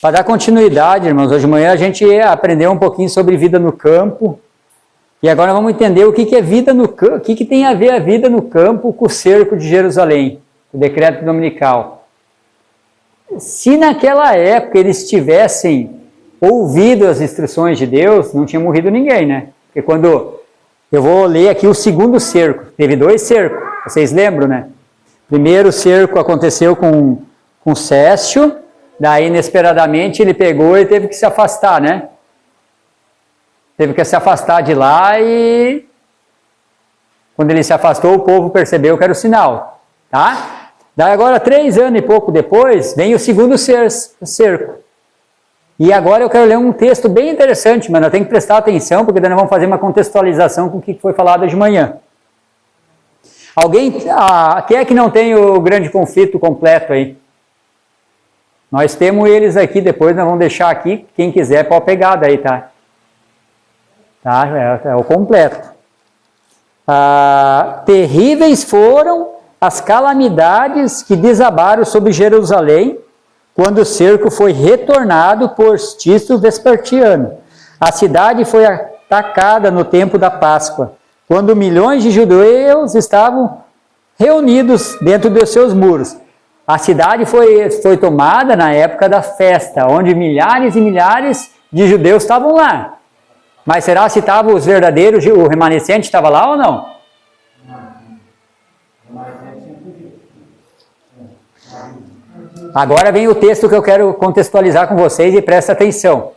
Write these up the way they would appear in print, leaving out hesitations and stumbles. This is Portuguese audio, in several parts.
Para dar continuidade, irmãos, hoje de manhã a gente aprendeu um pouquinho sobre vida no campo. E agora vamos entender o que é vida no campo, o que tem a ver a vida no campo com o cerco de Jerusalém, o decreto dominical. Se naquela época eles tivessem ouvido as instruções de Deus, não tinha morrido ninguém, né? Porque quando eu vou ler aqui o segundo cerco, teve 2 cercos, vocês lembram, né? Primeiro cerco aconteceu com Cécio, daí inesperadamente ele pegou e teve que se afastar, né? Teve que se afastar de lá e quando ele se afastou, o povo percebeu que era o sinal, tá? Daí agora, 3 anos e pouco depois, vem o segundo cerco. E agora eu quero ler um texto bem interessante, mas nós temos que prestar atenção, porque daí nós vamos fazer uma contextualização com o que foi falado de manhã. Quem é que não tem o grande conflito completo aí? Nós temos eles aqui, depois nós vamos deixar aqui, quem quiser pode pegar daí, tá? Tá? É o completo. Terríveis foram as calamidades que desabaram sobre Jerusalém quando o cerco foi retornado por Tisto Vespertiano. A cidade foi atacada no tempo da Páscoa, quando milhões de judeus estavam reunidos dentro dos seus muros. A cidade foi tomada na época da festa, onde milhares e milhares de judeus estavam lá. Mas será se estavam os verdadeiros, o remanescente estava lá ou não? Agora vem o texto que eu quero contextualizar com vocês e presta atenção.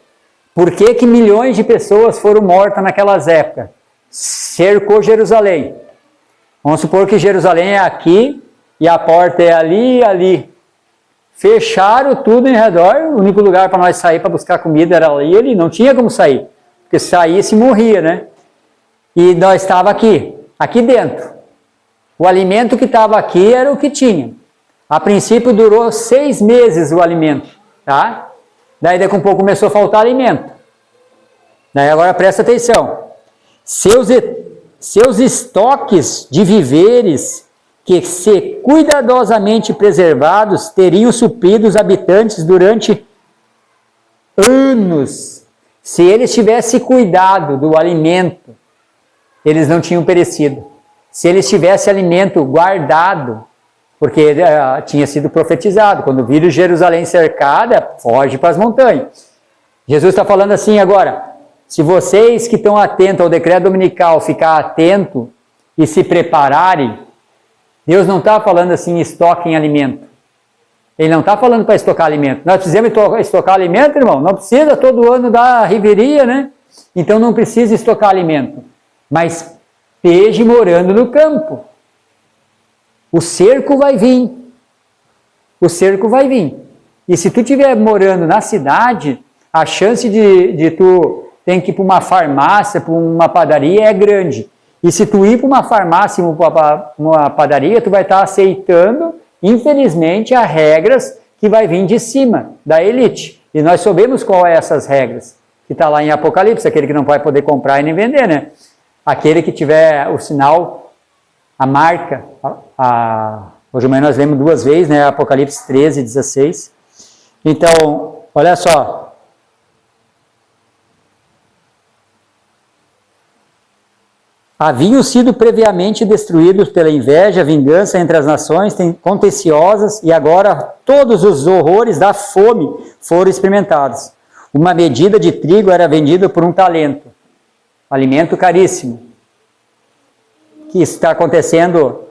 Por que milhões de pessoas foram mortas naquelas épocas? Cercou Jerusalém. Vamos supor que Jerusalém é aqui e a porta é ali e ali. Fecharam tudo em redor, o único lugar para nós sair para buscar comida era ali e ali, não tinha como sair. Porque se saísse, morria, né? E nós estávamos aqui dentro. O alimento que estava aqui era o que tinha. A princípio durou 6 meses o alimento, tá? Daí daqui a um pouco começou a faltar alimento. Daí agora presta atenção. Seus estoques de víveres que se cuidadosamente preservados teriam suprido os habitantes durante anos. Se eles tivessem cuidado do alimento, eles não tinham perecido. Se eles tivessem alimento guardado, porque tinha sido profetizado, quando viram Jerusalém cercada, foge para as montanhas. Jesus está falando assim agora, se vocês que estão atentos ao decreto dominical ficar atento e se prepararem, Deus não está falando assim, estoquem alimento. Ele não está falando para estocar alimento. Nós precisamos estocar alimento, irmão? Não precisa todo ano dar riveria, né? Então não precisa estocar alimento. Mas esteja morando no campo. O cerco vai vir. O cerco vai vir. E se tu estiver morando na cidade, a chance de tu ter que ir para uma farmácia, para uma padaria é grande. E se tu ir para uma farmácia, para uma padaria, tu vai estar aceitando, infelizmente, as regras que vai vir de cima, da elite. E nós sabemos qual é essas regras, que está lá em Apocalipse, aquele que não vai poder comprar e nem vender, né? Aquele que tiver o sinal, a marca, hoje amanhã nós lemos 2 vezes, né? Apocalipse 13, 16. Então, olha só. Haviam sido previamente destruídos pela inveja, vingança entre as nações contenciosas, e agora todos os horrores da fome foram experimentados. Uma medida de trigo era vendida por 1 talento, alimento caríssimo. Que está acontecendo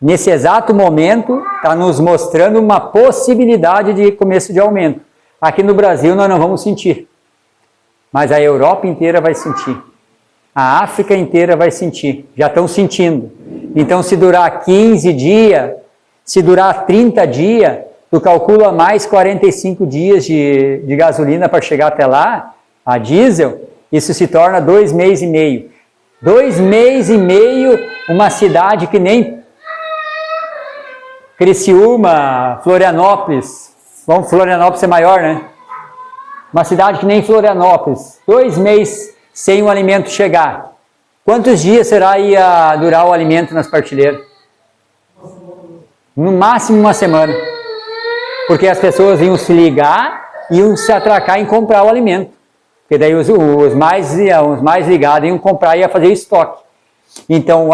nesse exato momento, está nos mostrando uma possibilidade de começo de aumento. Aqui no Brasil nós não vamos sentir, mas a Europa inteira vai sentir. A África inteira vai sentir, já estão sentindo. Então, se durar 15 dias, se durar 30 dias, tu calcula mais 45 dias de gasolina para chegar até lá, a diesel, isso se torna 2 meses e meio. 2 meses e meio, uma cidade que nem Criciúma, Florianópolis, Florianópolis é maior, né? Uma cidade que nem Florianópolis, 2 meses sem o alimento chegar. Quantos dias será ia durar o alimento nas partilheiras? No máximo 1 semana. Porque as pessoas iam se ligar iam se atracar em comprar o alimento. Porque daí os mais ligados iam comprar e ia fazer estoque. Então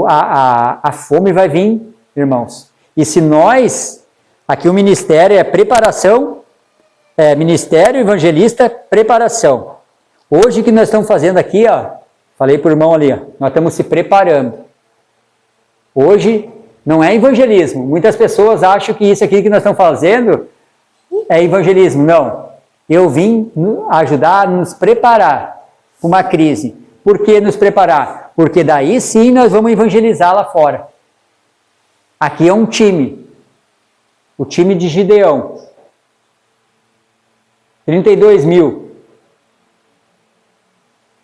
a fome vai vir, irmãos. E se nós, aqui o ministério é preparação, ministério evangelista, preparação. Hoje o que nós estamos fazendo aqui, ó, falei para o irmão ali, ó, nós estamos se preparando. Hoje não é evangelismo. Muitas pessoas acham que isso aqui que nós estamos fazendo é evangelismo. Não. Eu vim ajudar a nos preparar para uma crise. Por que nos preparar? Porque daí sim nós vamos evangelizar lá fora. Aqui é um time. O time de Gideão. 32 mil.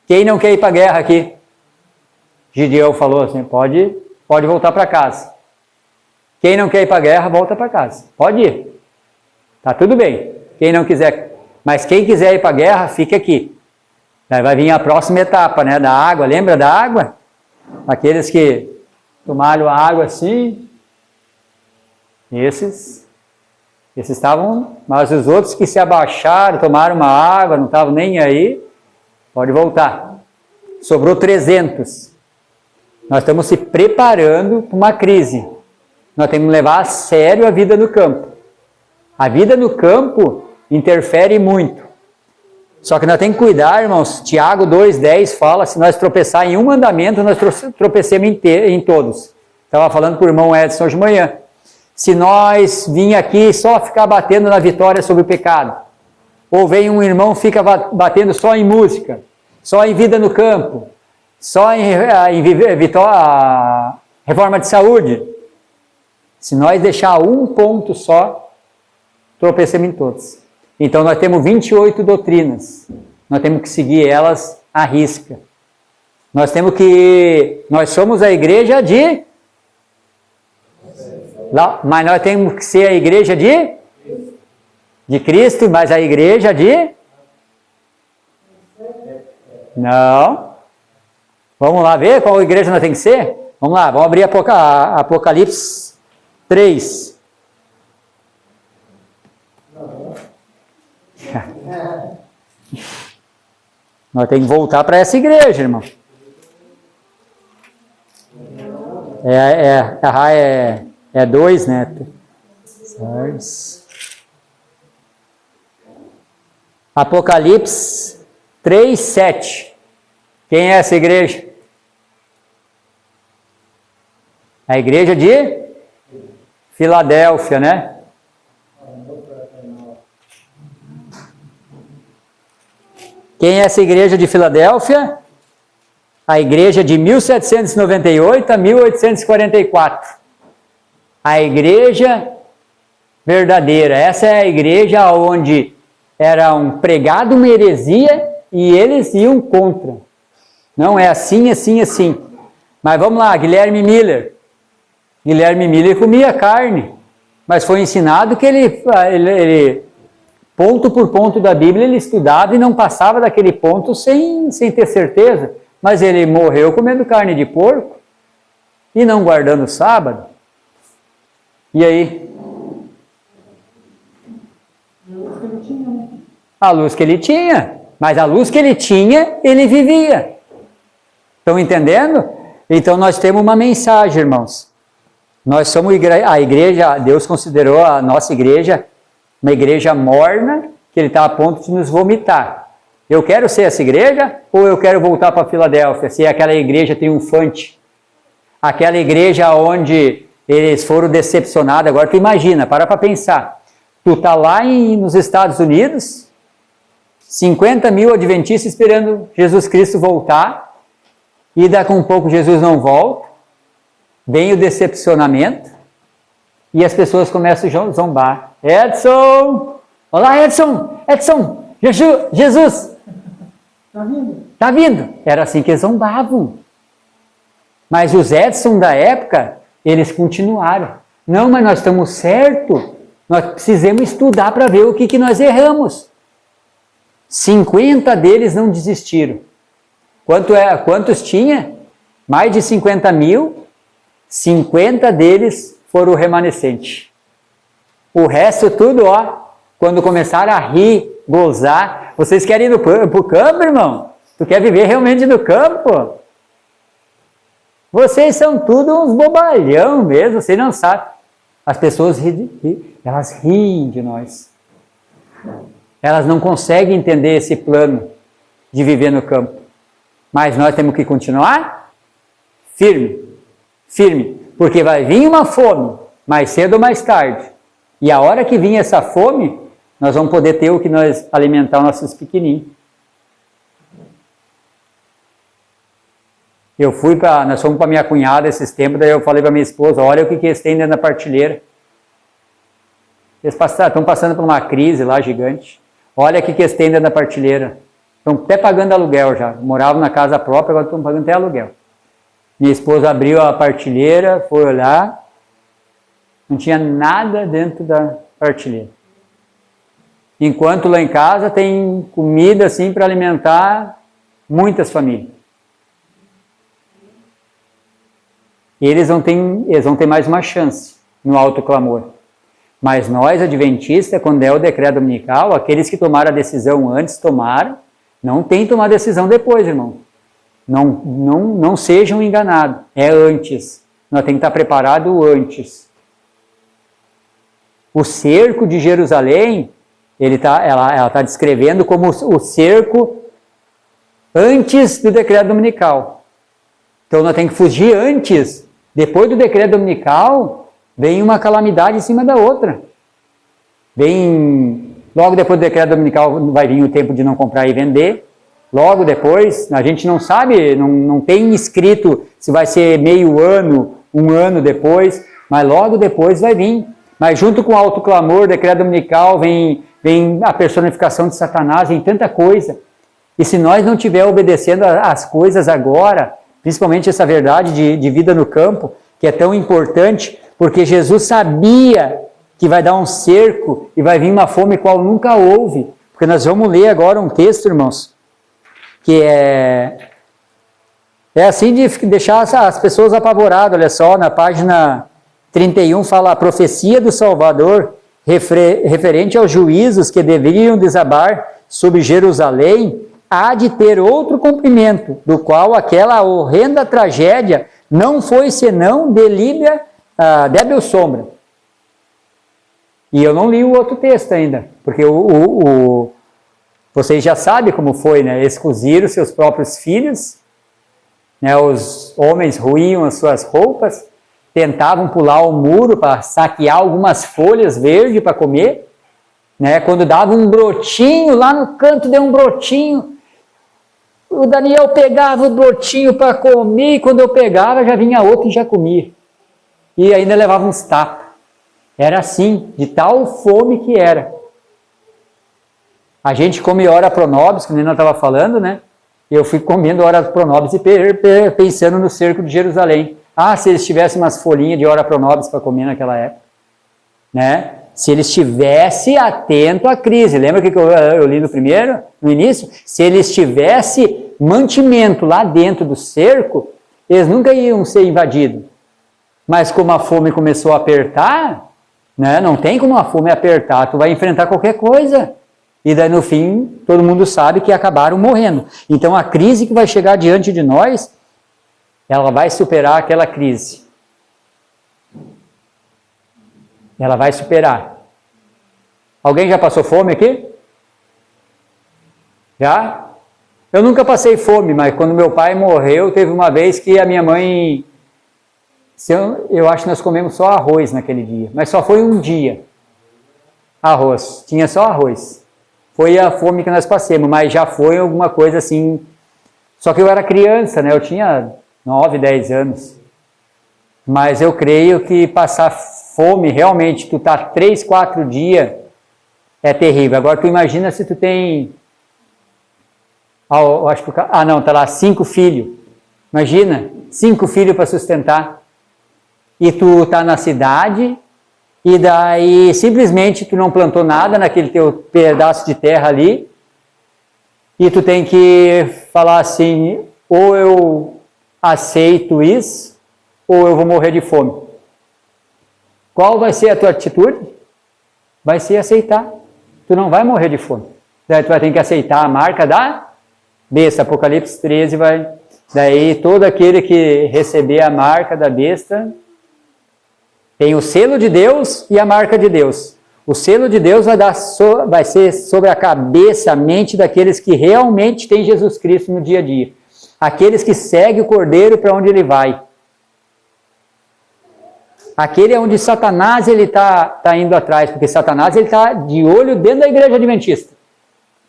Quem não quer ir para a guerra aqui? Gideão falou assim, pode voltar para casa. Quem não quer ir para a guerra, volta para casa. Pode ir. Tá tudo bem. Quem não quiser... Mas quem quiser ir para a guerra, fica aqui. Daí vai vir a próxima etapa, né? Da água. Lembra da água? Aqueles que tomaram a água assim. Esses estavam... Mas os outros que se abaixaram, tomaram uma água, não estavam nem aí, pode voltar. Sobrou 300. Nós estamos se preparando para uma crise. Nós temos que levar a sério a vida no campo. A vida no campo interfere muito. Só que nós temos que cuidar, irmãos. Tiago 2,10 fala, se nós tropeçar em um mandamento, nós tropecemos em todos. Estava falando com o irmão Edson hoje de manhã. Se nós vir aqui só ficar batendo na vitória sobre o pecado, ou vem um irmão fica batendo só em música, só em vida no campo, só em reforma de saúde, se nós deixar um ponto só, tropecemos em todos. Então nós temos 28 doutrinas, nós temos que seguir elas à risca. Nós somos a igreja mas nós temos que ser a igreja de Cristo, mas a igreja não. Vamos lá ver qual igreja nós temos que ser? Vamos lá, vamos abrir Apocalipse 3. Nós temos que voltar para essa igreja, irmão. É 2, né? Apocalipse 3:7. Quem é essa igreja? A igreja de Filadélfia, né? Quem é essa igreja de Filadélfia? A igreja de 1798 a 1844. A igreja verdadeira. Essa é a igreja onde era pregado uma heresia e eles iam contra. Não é assim, assim, assim. Mas vamos lá, Guilherme Miller. Guilherme Miller comia carne, mas foi ensinado que ele ponto por ponto da Bíblia, ele estudava e não passava daquele ponto sem ter certeza. Mas ele morreu comendo carne de porco e não guardando o sábado. E aí? A luz que ele tinha. Mas a luz que ele tinha, ele vivia. Estão entendendo? Então nós temos uma mensagem, irmãos. Nós somos a igreja, Deus considerou a nossa igreja uma igreja morna, que ele está a ponto de nos vomitar. Eu quero ser essa igreja ou eu quero voltar para Filadélfia, ser aquela igreja triunfante? Aquela igreja onde eles foram decepcionados. Agora tu imagina, para pensar. Tu está lá nos Estados Unidos, 50 mil adventistas esperando Jesus Cristo voltar, e daqui a um pouco Jesus não volta, vem o decepcionamento, e as pessoas começam a zombar. Edson! Olá, Edson! Edson! Jesus! Tá vindo! Era assim que eles zombavam. Mas os Edson da época, eles continuaram. Não, mas nós estamos certos. Nós precisamos estudar para ver o que nós erramos. 50 deles não desistiram. Quantos tinha? Mais de 50 mil. 50 deles foram o remanescente. O resto tudo, Quando começaram a rir, gozar, vocês querem ir pro campo, irmão? Tu quer viver realmente no campo? Vocês são tudo uns bobalhão mesmo, vocês não sabem. As pessoas elas riem de nós. Elas não conseguem entender esse plano de viver no campo. Mas nós temos que continuar firme, firme, porque vai vir uma fome, mais cedo ou mais tarde. E a hora que vir essa fome, nós vamos poder ter o que nós alimentar os nossos pequenininhos. Nós fomos para minha cunhada esses tempos, daí eu falei para minha esposa, olha o que eles têm dentro da partilheira. Eles estão passando por uma crise lá gigante. Olha o que eles têm dentro da partilheira. Estão até pagando aluguel já. Moravam na casa própria, agora estão pagando até aluguel. Minha esposa abriu a partilheira, foi olhar, não tinha nada dentro da partilheira. Enquanto lá em casa tem comida assim para alimentar muitas famílias. Eles vão ter mais uma chance no alto clamor. Mas nós, adventistas, quando é o decreto dominical, aqueles que tomaram a decisão antes, tomaram, não tem que tomar decisão depois, irmão. Não sejam enganados, é antes. Nós temos que estar preparados antes. O cerco de Jerusalém, ela está descrevendo como o cerco antes do decreto dominical. Então nós temos que fugir antes. Depois do decreto dominical, vem uma calamidade em cima da outra. Logo depois do decreto dominical vai vir o tempo de não comprar e vender. Logo depois, a gente não sabe, não tem escrito se vai ser meio ano, um ano depois, mas logo depois vai vir. Mas junto com o alto clamor, decreto dominical, vem a personificação de Satanás, vem tanta coisa. E se nós não estiver obedecendo as coisas agora, principalmente essa verdade de vida no campo, que é tão importante, porque Jesus sabia que vai dar um cerco e vai vir uma fome qual nunca houve. Porque nós vamos ler agora um texto, irmãos, que é assim de deixar as pessoas apavoradas. Olha só, na página 31 fala a profecia do Salvador referente aos juízos que deveriam desabar sobre Jerusalém, há de ter outro cumprimento, do qual aquela horrenda tragédia não foi senão débil sombra. E eu não li o outro texto ainda, porque vocês já sabem como foi, né? Eles coziram seus próprios filhos, né? Os homens ruíam as suas roupas, tentavam pular o muro para saquear algumas folhas verdes para comer, né? Quando dava um brotinho, lá no canto deu um brotinho, o Daniel pegava o brotinho para comer, e quando eu pegava já vinha outro e já comia. E ainda levava uns tapas. Era assim, de tal fome que era. A gente come ora pro nobis, como eu estava falando, né? Eu fui comendo ora pro nobis e pensando no cerco de Jerusalém. Ah, se eles tivessem umas folhinhas de ora pro nobis para comer naquela época, né? Se eles estivessem atentos à crise. Lembra que eu li no início? Se eles tivessem mantimento lá dentro do cerco, eles nunca iam ser invadidos. Mas como a fome começou a apertar, né? Não tem como a fome apertar, tu vai enfrentar qualquer coisa. E daí no fim, todo mundo sabe que acabaram morrendo. Então a crise que vai chegar diante de nós, ela vai superar aquela crise. Ela vai superar. Alguém já passou fome aqui? Já? Eu nunca passei fome, mas quando meu pai morreu, teve uma vez que a minha mãe... Eu acho que nós comemos só arroz naquele dia, mas só foi um dia. Arroz, tinha só arroz. Foi a fome que nós passamos, mas já foi alguma coisa assim... Só que eu era criança, né? Eu tinha 9, 10 anos. Mas eu creio que passar fome, realmente, tu tá 3, 4 dias, é terrível. Agora tu imagina se tu tem... tá lá, 5 filhos. Imagina, 5 filhos para sustentar. E tu tá na cidade, e daí simplesmente tu não plantou nada naquele teu pedaço de terra ali, e tu tem que falar assim, ou eu aceito isso, ou eu vou morrer de fome. Qual vai ser a tua atitude? Vai ser aceitar. tu não vai morrer de fome. Daí tu vai ter que aceitar a marca da besta. Apocalipse 13 vai... Daí todo aquele que receber a marca da besta tem o selo de Deus e a marca de Deus. O selo de Deus vai ser sobre a cabeça, a mente daqueles que realmente têm Jesus Cristo no dia a dia. Aqueles que seguem o Cordeiro para onde ele vai. Aquele é onde Satanás está indo atrás, porque Satanás está de olho dentro da igreja adventista.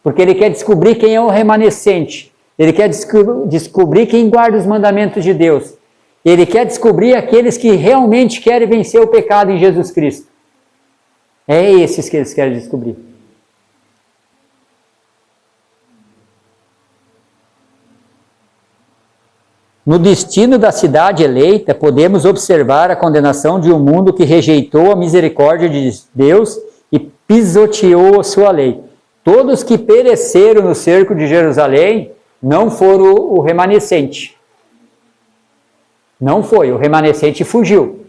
Porque ele quer descobrir quem é o remanescente. Ele quer descobrir quem guarda os mandamentos de Deus. Ele quer descobrir aqueles que realmente querem vencer o pecado em Jesus Cristo. É esses que eles querem descobrir. No destino da cidade eleita, podemos observar a condenação de um mundo que rejeitou a misericórdia de Deus e pisoteou a sua lei. Todos que pereceram no cerco de Jerusalém não foram o remanescente. Não foi, o remanescente fugiu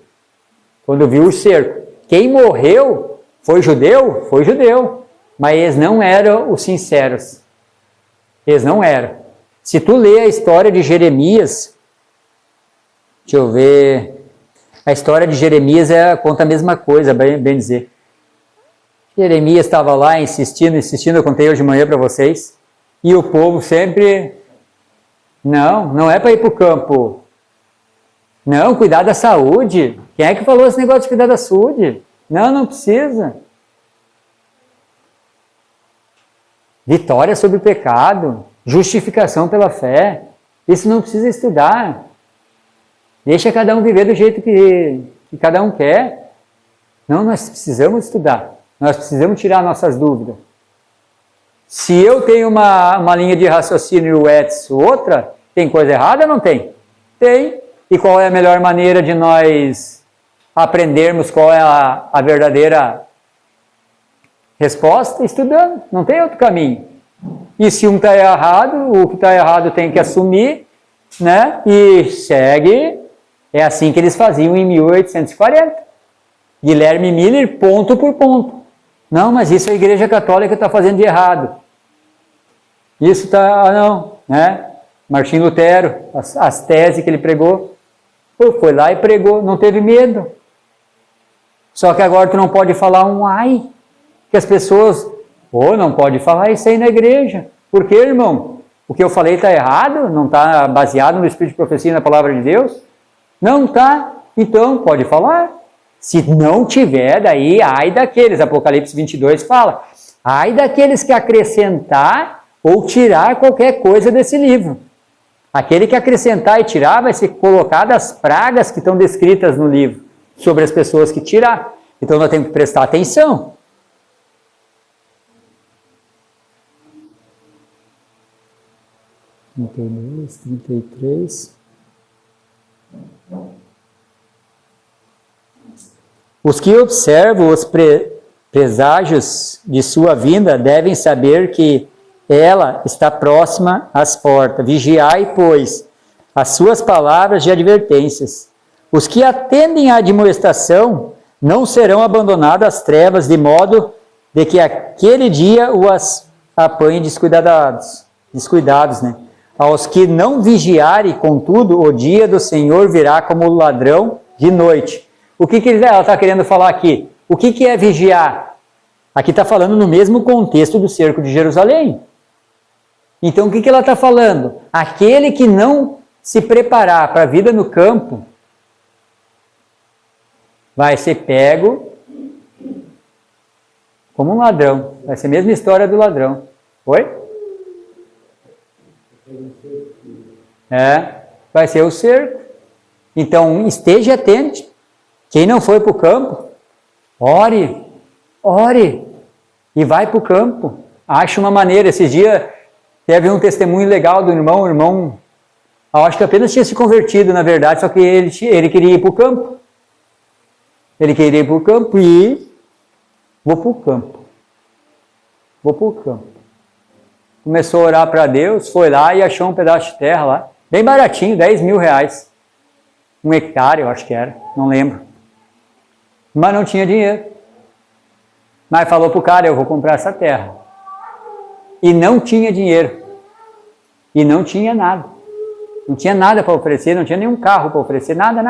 quando viu o cerco. Quem morreu foi judeu? Foi judeu, mas eles não eram os sinceros. Eles não eram. Se tu lê a história de Jeremias, deixa eu ver, a história de Jeremias conta a mesma coisa, bem dizer. Jeremias estava lá insistindo, eu contei hoje de manhã para vocês, e o povo sempre, não é para ir para o campo, não, cuidar da saúde, quem é que falou esse negócio de cuidar da saúde? Não precisa. Vitória sobre o pecado, justificação pela fé, isso não precisa estudar. Deixa cada um viver do jeito que cada um quer. Não, nós precisamos estudar. Nós precisamos tirar nossas dúvidas. Se eu tenho uma linha de raciocínio e o Edson outra, tem coisa errada ou não tem? Tem. E qual é a melhor maneira de nós aprendermos qual é a verdadeira resposta? Estudando. Não tem outro caminho. E se um está errado, o que está errado tem que assumir, né? E segue. É assim que eles faziam em 1840. Guilherme Miller, ponto por ponto. Não, mas isso a Igreja Católica está fazendo de errado. Isso está, não, né? Martinho Lutero, as teses que ele pregou, foi lá e pregou, não teve medo. Só que agora tu não pode falar um ai, que as pessoas, não pode falar isso aí na igreja. Por quê, irmão? O que eu falei está errado? Não está baseado no Espírito de Profecia e na Palavra de Deus? Não está. Então, pode falar. Se não tiver, daí, ai daqueles. Apocalipse 22 fala. Ai daqueles que acrescentar ou tirar qualquer coisa desse livro. Aquele que acrescentar e tirar vai ser colocado as pragas que estão descritas no livro sobre as pessoas que tirar. Então, nós temos que prestar atenção. (32, 33) Os que observam os preságios de sua vinda devem saber que ela está próxima às portas. Vigiai, pois, as suas palavras de advertências. Os que atendem à admoestação não serão abandonados às trevas, de modo de que aquele dia os apanhe descuidados, né? Aos que não vigiarem, contudo, o dia do Senhor virá como ladrão de noite. O que ela está querendo falar aqui? O que é vigiar? Aqui está falando no mesmo contexto do cerco de Jerusalém. Então, o que ela está falando? Aquele que não se preparar para a vida no campo vai ser pego como um ladrão. Vai ser a mesma história do ladrão. Oi? Vai ser o cerco. Então, esteja atento. Quem não foi para o campo, ore e vai para o campo. Ache uma maneira. Esses dias teve um testemunho legal do irmão. O irmão, acho que apenas tinha se convertido, na verdade, só que ele queria ir para o campo. Ele queria ir para o campo e vou para o campo. Começou a orar para Deus, foi lá e achou um pedaço de terra lá, bem baratinho, 10 mil reais. 1 hectare, eu acho que era, não lembro. Mas não tinha dinheiro. Mas falou para o cara, eu vou comprar essa terra. E não tinha dinheiro. E não tinha nada. Não tinha nada para oferecer, não tinha nenhum carro para oferecer, nada.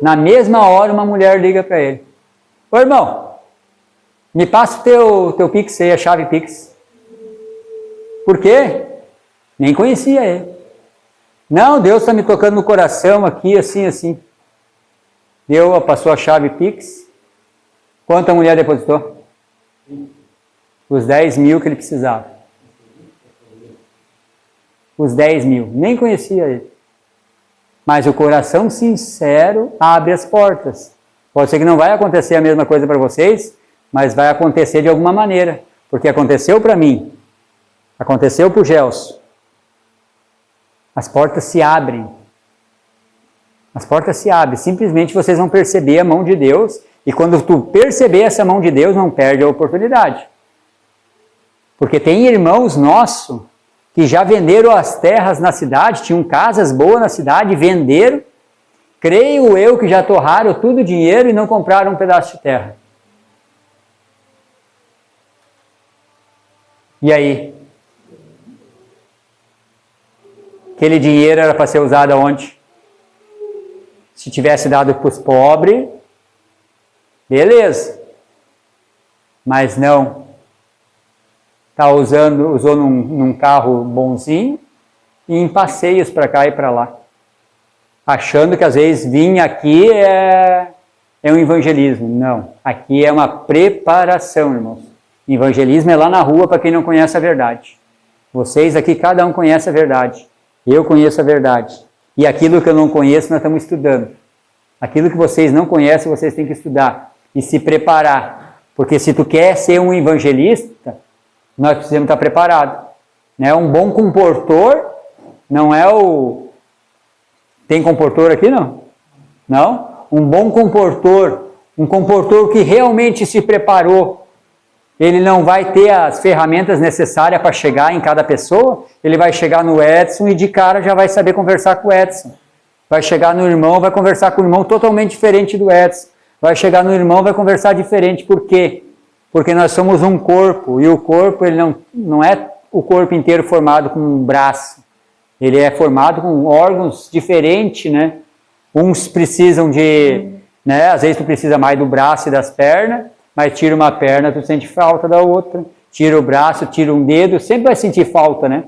Na mesma hora, uma mulher liga para ele. Ô irmão, me passa o teu Pix aí, a chave Pix. Por quê? Nem conhecia ele. Não, Deus está me tocando no coração aqui, assim. Passou a chave Pix. Quanto a mulher depositou? Os 10 mil que ele precisava. Os 10 mil. Nem conhecia ele. Mas o coração sincero abre as portas. Pode ser que não vai acontecer a mesma coisa para vocês, mas vai acontecer de alguma maneira. Porque aconteceu para mim. Aconteceu para o Gelson. As portas se abrem. As portas se abrem. Simplesmente vocês vão perceber a mão de Deus. E quando tu perceber essa mão de Deus, não perde a oportunidade. Porque tem irmãos nossos que já venderam as terras na cidade, tinham casas boas na cidade, venderam. Creio eu que já torraram tudo o dinheiro e não compraram um pedaço de terra. E aí? Aquele dinheiro era para ser usado aonde? Se tivesse dado para os pobres, beleza. Mas não. Usou num carro bonzinho e em passeios para cá e para lá. Achando que às vezes vir aqui é um evangelismo. Não. Aqui é uma preparação, irmãos. Evangelismo é lá na rua para quem não conhece a verdade. Vocês aqui, cada um conhece a verdade. Eu conheço a verdade. E aquilo que eu não conheço, nós estamos estudando. Aquilo que vocês não conhecem, vocês têm que estudar e se preparar. Porque se tu quer ser um evangelista, nós precisamos estar preparados. Né? Um bom comportor não é o... Tem comportor aqui, não? Não? Um bom comportor, um comportor que realmente se preparou, ele não vai ter as ferramentas necessárias para chegar em cada pessoa, ele vai chegar no Edson e de cara já vai saber conversar com o Edson. Vai chegar no irmão, vai conversar com o irmão totalmente diferente do Edson. Vai chegar no irmão, vai conversar diferente. Por quê? Porque nós somos um corpo, e o corpo ele não é o corpo inteiro formado com um braço. Ele é formado com órgãos diferentes, né? Uns precisam de... Né? Às vezes tu precisa mais do braço e das pernas, mas tira uma perna, tu sente falta da outra. Tira o braço, tira um dedo, sempre vai sentir falta, né?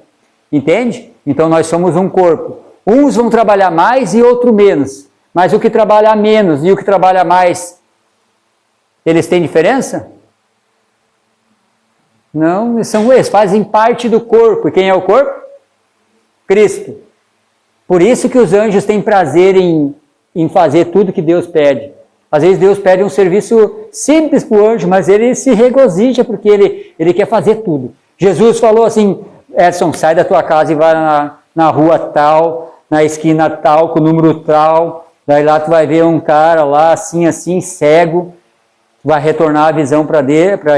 Entende? Então nós somos um corpo. Uns vão trabalhar mais e outros menos. Mas o que trabalha menos e o que trabalha mais, eles têm diferença? Não, eles fazem parte do corpo. E quem é o corpo? Cristo. Por isso que os anjos têm prazer em fazer tudo que Deus pede. Às vezes Deus pede um serviço simples para o anjo, mas ele se regozija porque ele quer fazer tudo. Jesus falou assim, Edson, sai da tua casa e vai na rua tal, na esquina tal, com o número tal, daí lá tu vai ver um cara lá assim, cego, vai retornar a visão para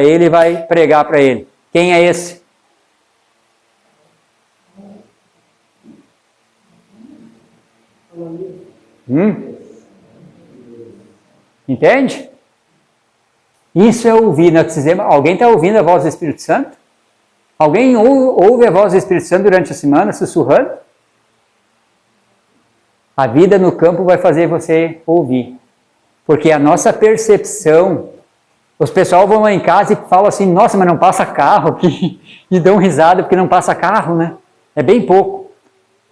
ele e vai pregar para ele. Quem é esse? Entende? Isso é ouvir. Alguém está ouvindo a voz do Espírito Santo? Alguém ouve a voz do Espírito Santo durante a semana, sussurrando? A vida no campo vai fazer você ouvir. Porque a nossa percepção... Os pessoal vão lá em casa e falam assim, nossa, mas não passa carro aqui. E dão risada porque não passa carro, né? É bem pouco.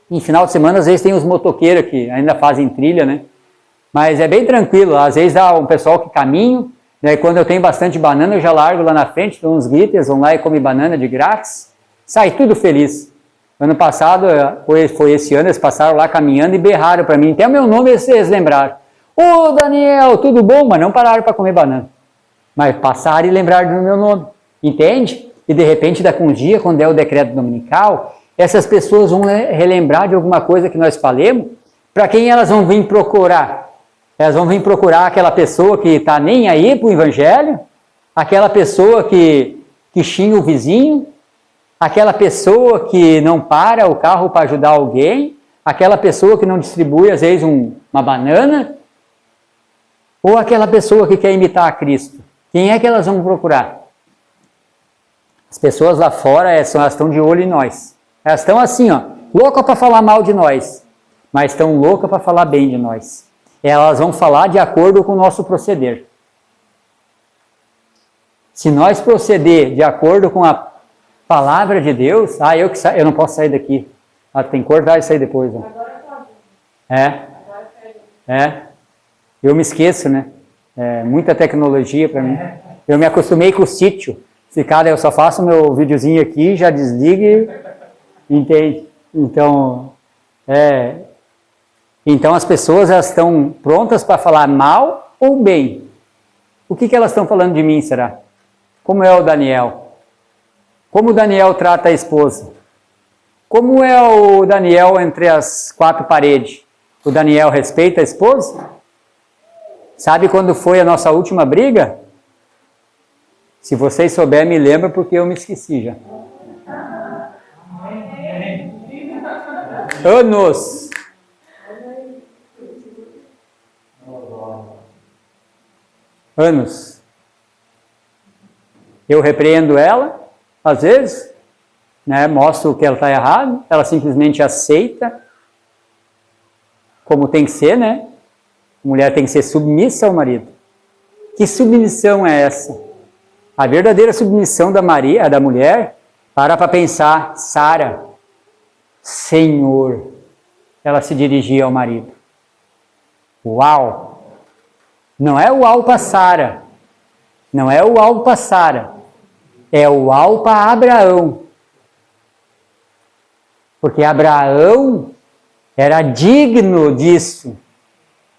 Em final de semana, às vezes tem os motoqueiros que ainda fazem trilha, né? Mas é bem tranquilo. Às vezes há um pessoal que caminha, daí quando eu tenho bastante banana, eu já largo lá na frente, dou uns gritos, eles vão lá e comem banana de grátis. Sai tudo feliz. Ano passado, foi esse ano, eles passaram lá caminhando e berraram para mim. Até o meu nome eles lembraram. Ô Daniel, tudo bom? Mas não pararam para comer banana. Mas passaram e lembraram do meu nome. Entende? E de repente, daqui um dia, quando é o decreto dominical, essas pessoas vão relembrar de alguma coisa que nós falemos. Para quem elas vão vir procurar? Elas vão vir procurar aquela pessoa que está nem aí para o evangelho, aquela pessoa que xinga o vizinho, aquela pessoa que não para o carro para ajudar alguém, aquela pessoa que não distribui, às vezes, uma banana. Ou aquela pessoa que quer imitar a Cristo? Quem é que elas vão procurar? As pessoas lá fora, elas estão de olho em nós. Elas estão assim, ó, loucas para falar mal de nós, mas estão loucas para falar bem de nós. Elas vão falar de acordo com o nosso proceder. Se nós proceder de acordo com a palavra de Deus, eu não posso sair daqui. Tem que cortar e sair depois. Ó. Eu me esqueço, né? Muita tecnologia para mim. Eu me acostumei com o sítio. Se cara, eu só faço meu videozinho aqui, já desligue, entende? Então as pessoas elas estão prontas para falar mal ou bem. O que elas estão falando de mim, será? Como é o Daniel? Como o Daniel trata a esposa? Como é o Daniel entre as quatro paredes? O Daniel respeita a esposa? Sabe quando foi a nossa última briga? Se vocês souberem, me lembra porque eu me esqueci já. Anos. Anos. Eu repreendo ela, às vezes, né, mostro que ela está errada, ela simplesmente aceita, como tem que ser, né? A mulher tem que ser submissa ao marido. Que submissão é essa? A verdadeira submissão da mulher, para pensar, Sara, Senhor, ela se dirigia ao marido. Uau! Não é uau para Sara, não é uau para Sara, é uau para Abraão. Porque Abraão era digno disso,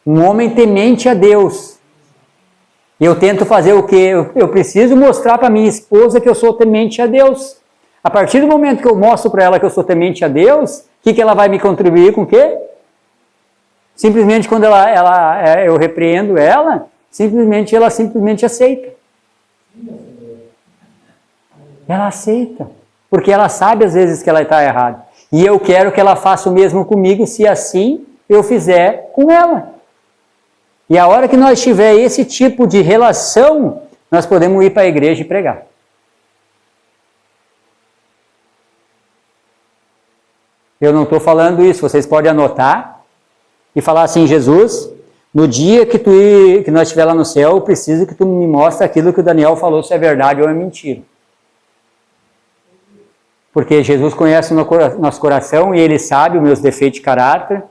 um homem temente a Deus. Eu tento fazer o quê? Eu preciso mostrar para minha esposa que eu sou temente a Deus. A partir do momento que eu mostro para ela que eu sou temente a Deus, o que ela vai me contribuir com o quê? Simplesmente quando eu repreendo ela, ela simplesmente aceita. Ela aceita. Porque ela sabe às vezes que ela está errada. E eu quero que ela faça o mesmo comigo, se assim eu fizer com ela. E a hora que nós tiver esse tipo de relação, nós podemos ir para a igreja e pregar. Eu não estou falando isso, vocês podem anotar e falar assim, Jesus, no dia que nós estiver lá no céu, eu preciso que tu me mostre aquilo que o Daniel falou, se é verdade ou é mentira. Porque Jesus conhece o nosso coração e Ele sabe os meus defeitos de caráter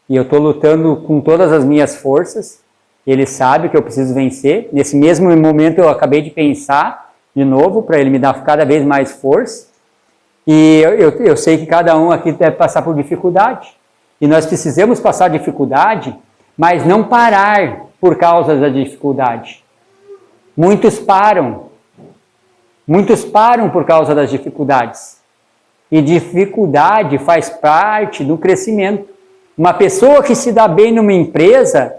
e eu estou lutando com todas as minhas forças. Ele sabe que eu preciso vencer. Nesse mesmo momento eu acabei de pensar de novo para Ele me dar cada vez mais força. E eu sei que cada um aqui deve passar por dificuldade. E nós precisamos passar dificuldade, mas não parar por causa da dificuldade. Muitos param. Muitos param por causa das dificuldades. E dificuldade faz parte do crescimento. Uma pessoa que se dá bem numa empresa,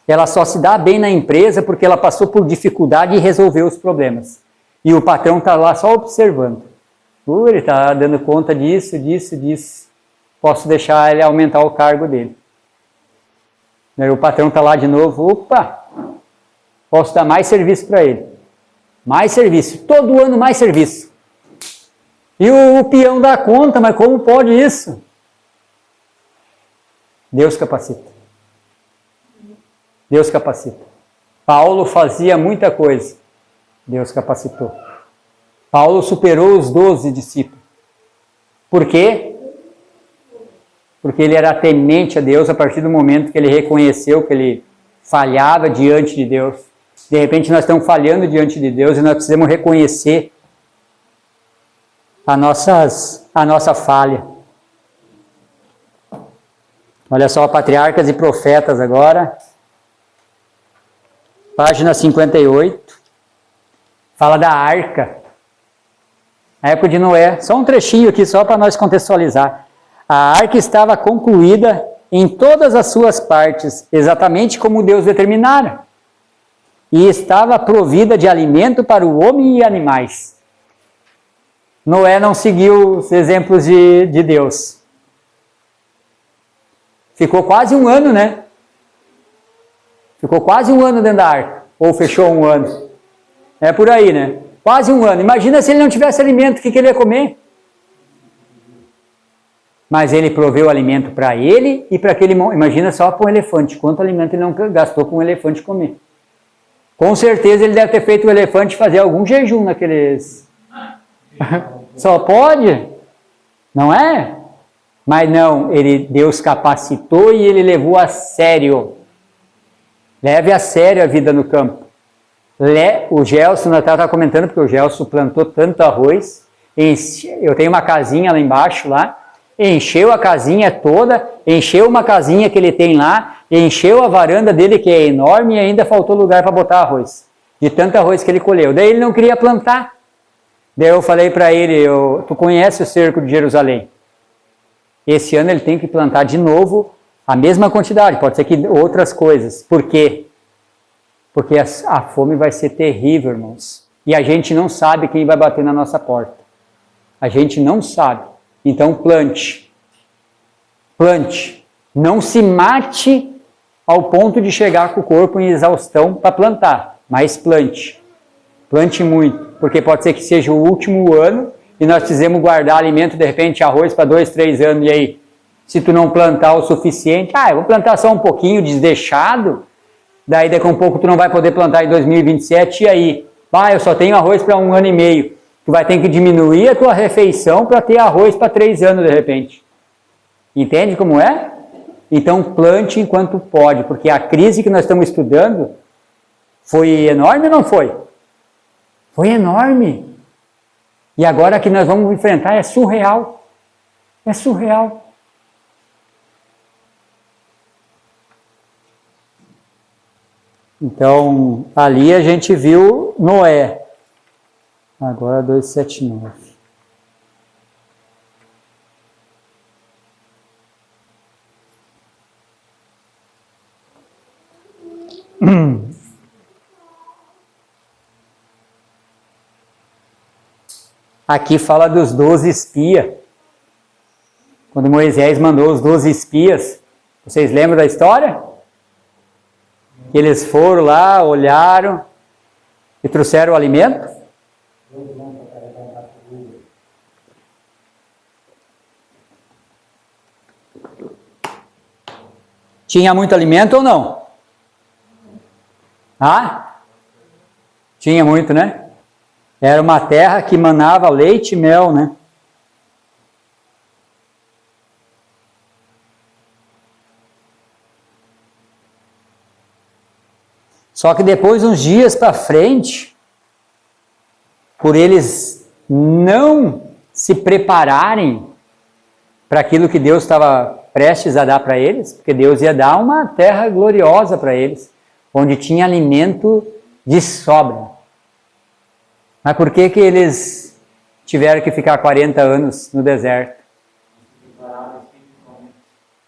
ela só se dá bem na empresa porque ela passou por dificuldade e resolveu os problemas. E o patrão está lá só observando. Ele está dando conta disso. Posso deixar ele aumentar o cargo dele. Aí o patrão está lá de novo. Opa! Posso dar mais serviço para ele. Mais serviço. Todo ano mais serviço. E o peão dá conta, mas como pode isso? Deus capacita. Deus capacita. Paulo fazia muita coisa. Deus capacitou. Paulo superou os 12 discípulos. Por quê? Porque ele era temente a Deus a partir do momento que ele reconheceu que ele falhava diante de Deus. De repente nós estamos falhando diante de Deus e nós precisamos reconhecer a nossa falha. Olha só, Patriarcas e Profetas agora. Página 58. Fala da arca. A época de Noé. Só um trechinho aqui, só para nós contextualizar. A arca estava concluída em todas as suas partes, exatamente como Deus determinara. E estava provida de alimento para o homem e animais. Noé não seguiu os exemplos de Deus. Ficou quase um ano, né? Ficou quase um ano dentro da arca. Ou fechou um ano. É por aí, né? Quase um ano. Imagina se ele não tivesse alimento, o que ele ia comer? Mas ele proveu alimento para ele e para aquele... Imagina só para um elefante. Quanto alimento ele não gastou com um elefante comer. Com certeza ele deve ter feito o elefante fazer algum jejum naqueles... Só pode? Não é? Mas não, Deus capacitou e ele levou a sério. Leve a sério a vida no campo. O Gelson, eu estava comentando, porque o Gelson plantou tanto arroz. Eu tenho uma casinha lá embaixo, lá. Encheu a casinha toda, encheu uma casinha que ele tem lá, encheu a varanda dele, que é enorme, e ainda faltou lugar para botar arroz. De tanto arroz que ele colheu. Daí ele não queria plantar. Daí eu falei para ele, tu conhece o cerco de Jerusalém? Esse ano ele tem que plantar de novo a mesma quantidade, pode ser que outras coisas. Por quê? Porque a fome vai ser terrível, irmãos. E a gente não sabe quem vai bater na nossa porta. A gente não sabe. Então plante. Plante. Não se mate ao ponto de chegar com o corpo em exaustão para plantar. Mas plante. Plante muito. Porque pode ser que seja o último ano e nós precisamos guardar alimento, de repente arroz para 2, 3 anos. E aí, se tu não plantar o suficiente, eu vou plantar só um pouquinho desdeixado, daí daqui a um pouco tu não vai poder plantar em 2027, e aí? Eu só tenho arroz para 1 ano e meio. Tu vai ter que diminuir a tua refeição para ter arroz para 3 anos de repente. Entende como é? Então plante enquanto pode, porque a crise que nós estamos estudando foi enorme ou não foi? Foi enorme. E agora que nós vamos enfrentar é surreal. É surreal. Então, ali a gente viu Noé. Agora 279. Aqui fala dos 12 espias. Quando Moisés mandou os 12 espias, vocês lembram da história? Que eles foram lá, olharam e trouxeram o alimento? Tinha muito alimento ou não? Tinha muito, né? Era uma terra que manava leite e mel, né? Só que depois, uns dias para frente, por eles não se prepararem para aquilo que Deus estava prestes a dar para eles, porque Deus ia dar uma terra gloriosa para eles, onde tinha alimento de sobra. Mas por que eles tiveram que ficar 40 anos no deserto?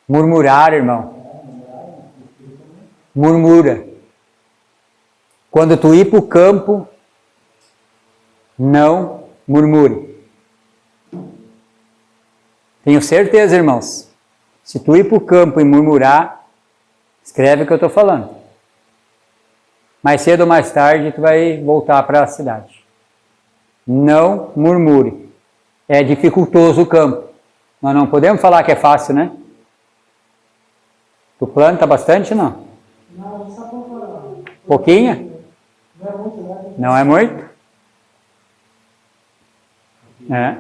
Murmurar, irmão. Murmura. Quando tu ir para o campo, não murmure. Tenho certeza, irmãos. Se tu ir para o campo e murmurar, escreve o que eu estou falando. Mais cedo ou mais tarde, tu vai voltar para a cidade. Não murmure. É dificultoso o campo. Nós não podemos falar que é fácil, né? Tu planta bastante, não? Não, só pouco. Pouquinho? Não é muito, né? Não é muito? É.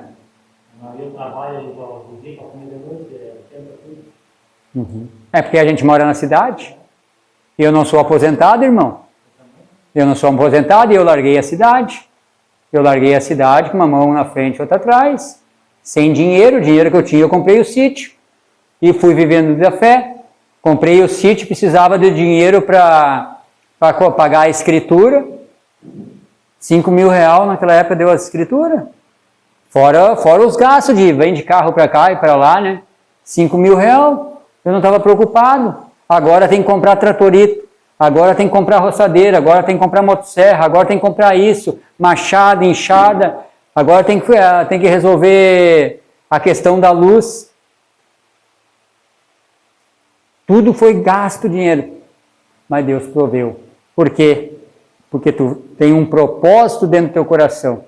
Eu trabalho para dia, para comer de noite, É porque a gente mora na cidade. E eu não sou aposentado, irmão. Eu não sou aposentado e eu larguei a cidade. Eu larguei a cidade com uma mão na frente e outra atrás. Sem dinheiro, o dinheiro que eu tinha, eu comprei o sítio. E fui vivendo da fé. Comprei o sítio, precisava de dinheiro para pagar a escritura. 5 mil reais naquela época deu a escritura. Fora os gastos de vende carro para cá e para lá, né? 5 mil reais. Eu não estava preocupado. Agora tem que comprar tratorito. Agora tem que comprar roçadeira. Agora tem que comprar motosserra. Agora tem que comprar isso. Machado, enxada. Agora tem que resolver a questão da luz. Tudo foi gasto dinheiro. mas Deus proveu. Por quê? Porque tu tem um propósito dentro do teu coração.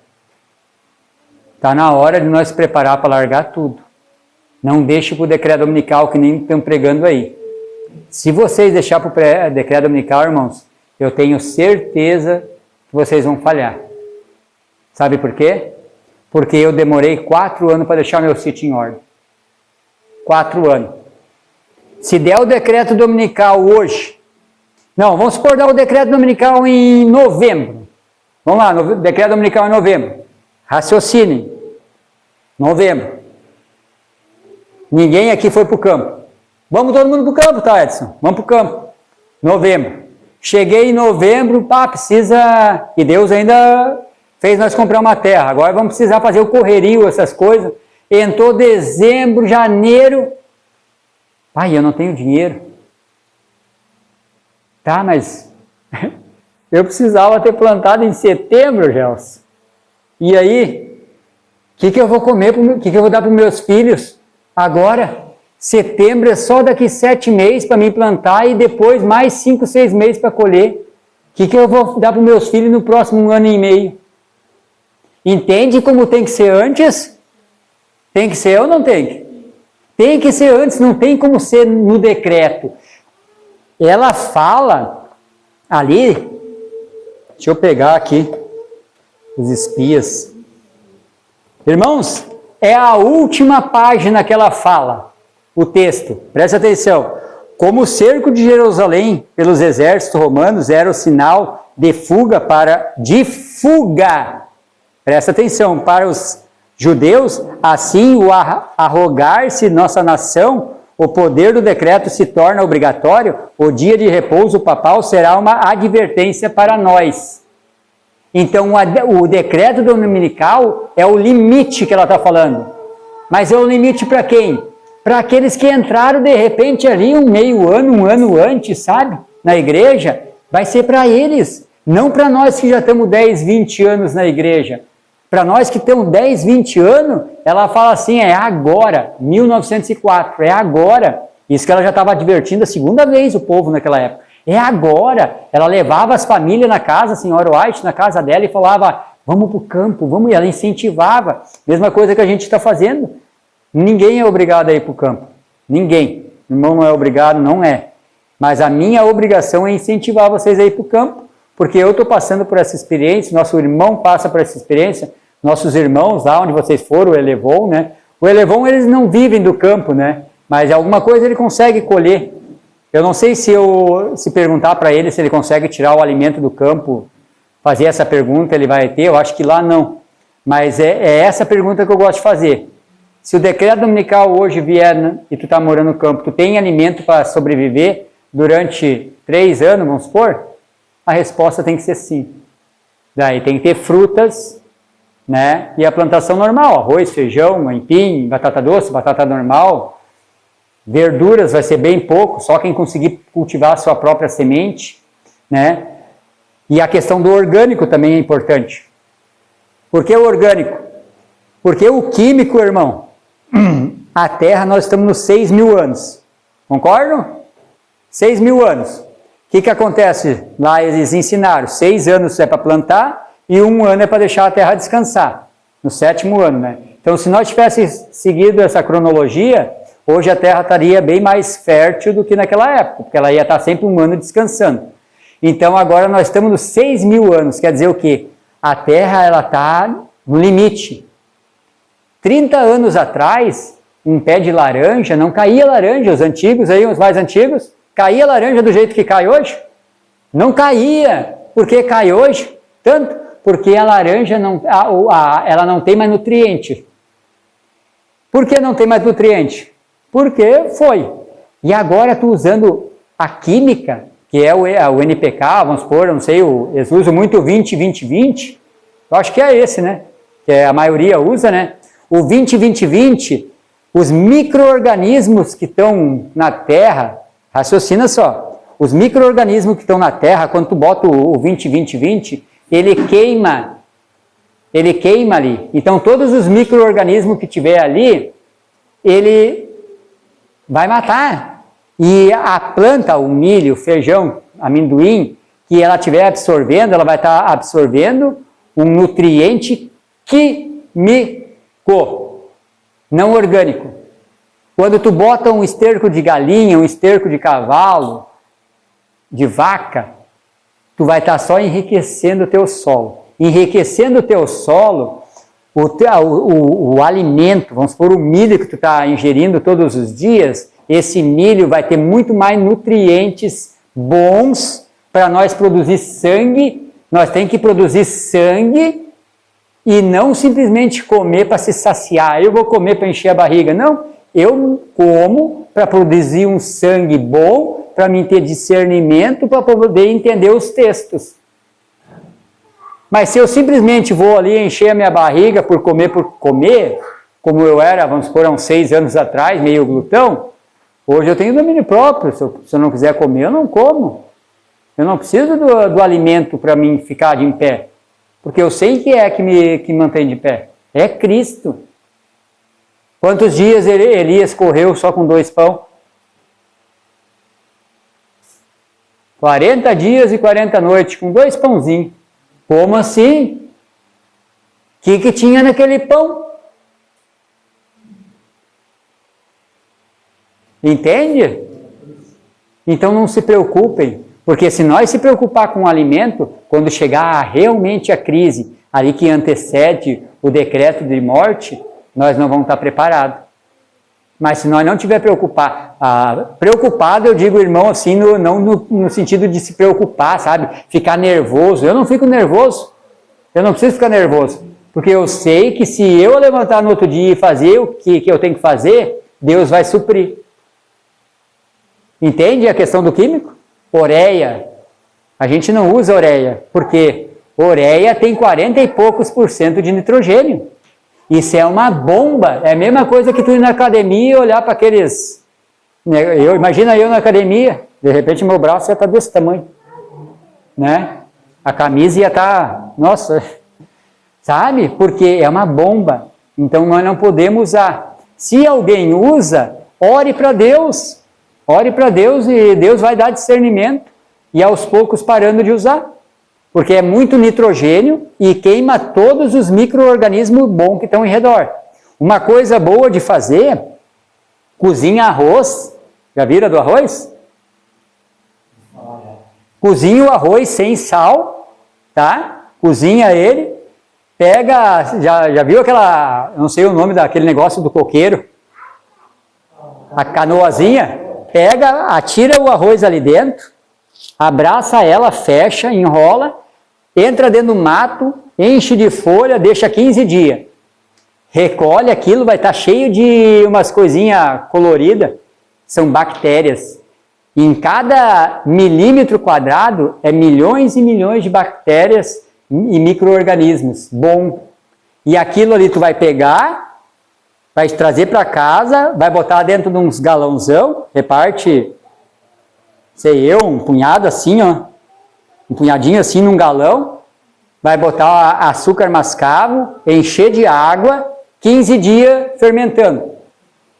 Está na hora de nós preparar para largar tudo. Não deixe para o decreto dominical que nem estão pregando aí. Se vocês deixar para o decreto dominical, irmãos, eu tenho certeza que vocês vão falhar. Sabe por quê? Porque eu demorei 4 anos para deixar meu sítio em ordem. 4 anos. Se der o decreto dominical hoje, não, vamos supor dar o decreto dominical em novembro. Vamos lá, decreto dominical em novembro. Raciocinem. Novembro. Ninguém aqui foi para o campo. Vamos todo mundo para o campo, tá, Edson? Vamos para o campo. Novembro. Cheguei em novembro, precisa... E Deus ainda fez nós comprar uma terra. Agora vamos precisar fazer o correrio, essas coisas. Entrou dezembro, janeiro. Pai, eu não tenho dinheiro. Tá, mas eu precisava ter plantado em setembro, Gelson. E aí, o que eu vou comer, o que eu vou dar para os meus filhos agora? Setembro é só daqui 7 meses para mim plantar e depois mais 5, 6 meses para colher. O que eu vou dar para os meus filhos no próximo 1 ano e meio? Entende como tem que ser antes? Tem que ser ou não tem? Tem que ser antes, não tem como ser no decreto. Ela fala ali, deixa eu pegar aqui os espias. Irmãos, é a última página que ela fala, o texto, presta atenção. Como o cerco de Jerusalém pelos exércitos romanos era o sinal de fuga, presta atenção, para os judeus, assim o arrogar-se nossa nação, o poder do decreto se torna obrigatório, o dia de repouso papal será uma advertência para nós. Então, o decreto dominical é o limite que ela está falando. Mas é o limite para quem? Para aqueles que entraram de repente ali um ano antes, sabe? Na igreja, vai ser para eles. Não para nós que já estamos 10, 20 anos na igreja. Para nós que temos 10, 20 anos, ela fala assim, é agora, 1904, é agora. Isso que ela já estava advertindo a segunda vez o povo naquela época. É agora. Ela levava as famílias na casa, a senhora White, na casa dela e falava, vamos para o campo, vamos. E ela incentivava. Mesma coisa que a gente está fazendo. Ninguém é obrigado a ir para o campo. Ninguém. O irmão não é obrigado, não é. Mas a minha obrigação é incentivar vocês a ir para o campo, porque eu estou passando por essa experiência, nosso irmão passa por essa experiência, nossos irmãos, lá onde vocês foram, o Elevon, né? O Elevon, eles não vivem do campo, né? Mas alguma coisa ele consegue colher. Eu não sei se perguntar para ele se ele consegue tirar o alimento do campo, fazer essa pergunta, ele vai ter, eu acho que lá não. Mas é essa pergunta que eu gosto de fazer. Se o decreto dominical hoje vier e tu está morando no campo, tu tem alimento para sobreviver durante 3 anos, vamos supor? A resposta tem que ser sim. Daí tem que ter frutas, né? E a plantação normal, arroz, feijão, aipim, batata doce, batata normal. Verduras vai ser bem pouco, só quem conseguir cultivar a sua própria semente, né? E a questão do orgânico também é importante. Por que o orgânico? Porque o químico, irmão, a Terra nós estamos nos 6.000 anos. Concordam? 6.000 anos. O que acontece? Lá eles ensinaram, 6 anos é para plantar e 1 ano é para deixar a Terra descansar. No 7º ano, né? Então, se nós tivéssemos seguido essa cronologia, hoje a Terra estaria bem mais fértil do que naquela época, porque ela ia estar sempre 1 ano descansando. Então, agora nós estamos nos 6.000 anos, quer dizer o quê? A Terra ela está no limite. 30 anos atrás, um pé de laranja, não caía laranja, os antigos aí, os mais antigos, caía laranja do jeito que cai hoje? Não caía. Por que cai hoje? Tanto porque a laranja ela não tem mais nutriente. Por que não tem mais nutriente? Porque foi. E agora tu usando a química, que é o NPK, vamos supor, eu não sei, eles usam muito o 20-20-20, eu acho que é esse, né? Que a maioria usa, né? O 20-20-20, os micro-organismos que estão na Terra, raciocina só, os micro-organismos que estão na Terra, quando tu bota o 20-20-20, ele queima ali. Então, todos os micro-organismos que tiver ali, ele vai matar. E a planta, o milho, o feijão, amendoim que ela estiver absorvendo, ela vai estar absorvendo um nutriente químico, não orgânico. Quando tu bota um esterco de galinha, um esterco de cavalo, de vaca, tu vai estar só enriquecendo o teu solo. Enriquecendo o teu solo, o alimento, vamos supor, o milho que tu está ingerindo todos os dias, esse milho vai ter muito mais nutrientes bons para nós produzir sangue. Nós temos que produzir sangue e não simplesmente comer para se saciar. Eu vou comer para encher a barriga. Não, eu como para produzir um sangue bom, para mim ter discernimento, para poder entender os textos. Mas se eu simplesmente vou ali encher a minha barriga por comer, como eu era, vamos supor, há uns 6 anos atrás, meio glutão, hoje eu tenho domínio próprio. Se eu não quiser comer, eu não como. Eu não preciso do alimento para mim ficar de em pé. Porque eu sei que é que me mantém de pé. É Cristo. Quantos dias Elias correu só com 2 pães? 40 dias e 40 noites, com 2 pãozinhos. Como assim? O que tinha naquele pão? Entende? Então não se preocupem, porque se nós se preocupar com o alimento, quando chegar realmente a crise, ali que antecede o decreto de morte, nós não vamos estar preparados. Mas se nós não estiver preocupado, eu digo, irmão, assim, não no sentido de se preocupar, sabe? Ficar nervoso. Eu não fico nervoso. Eu não preciso ficar nervoso. Porque eu sei que se eu levantar no outro dia e fazer o que eu tenho que fazer, Deus vai suprir. Entende a questão do químico? Ureia. A gente não usa ureia. Por quê? Ureia tem 40 e poucos % de nitrogênio. Isso é uma bomba. É a mesma coisa que tu ir na academia e olhar para aqueles... Imagina eu na academia, de repente meu braço ia estar desse tamanho. Né? A camisa ia estar... Nossa... Sabe? Porque é uma bomba. Então nós não podemos usar. Se alguém usa, ore para Deus. Ore para Deus e Deus vai dar discernimento. E aos poucos parando de usar. Porque é muito nitrogênio e queima todos os micro-organismos bons que estão em redor. Uma coisa boa de fazer, cozinha arroz. Já viram do arroz? Cozinha o arroz sem sal, tá? Cozinha ele, pega, já viu aquela, não sei o nome daquele negócio do coqueiro? A canoazinha? Pega, atira o arroz ali dentro, abraça ela, fecha, enrola, entra dentro do mato, enche de folha, deixa 15 dias. Recolhe aquilo, vai estar cheio de umas coisinhas coloridas, são bactérias. Em cada milímetro quadrado é milhões e milhões de bactérias e micro-organismos. Bom. E aquilo ali tu vai pegar, vai trazer para casa, vai botar dentro de uns galãozão, reparte, sei eu, um punhado assim, ó. Um punhadinho assim num galão, vai botar açúcar mascavo, encher de água, 15 dias fermentando.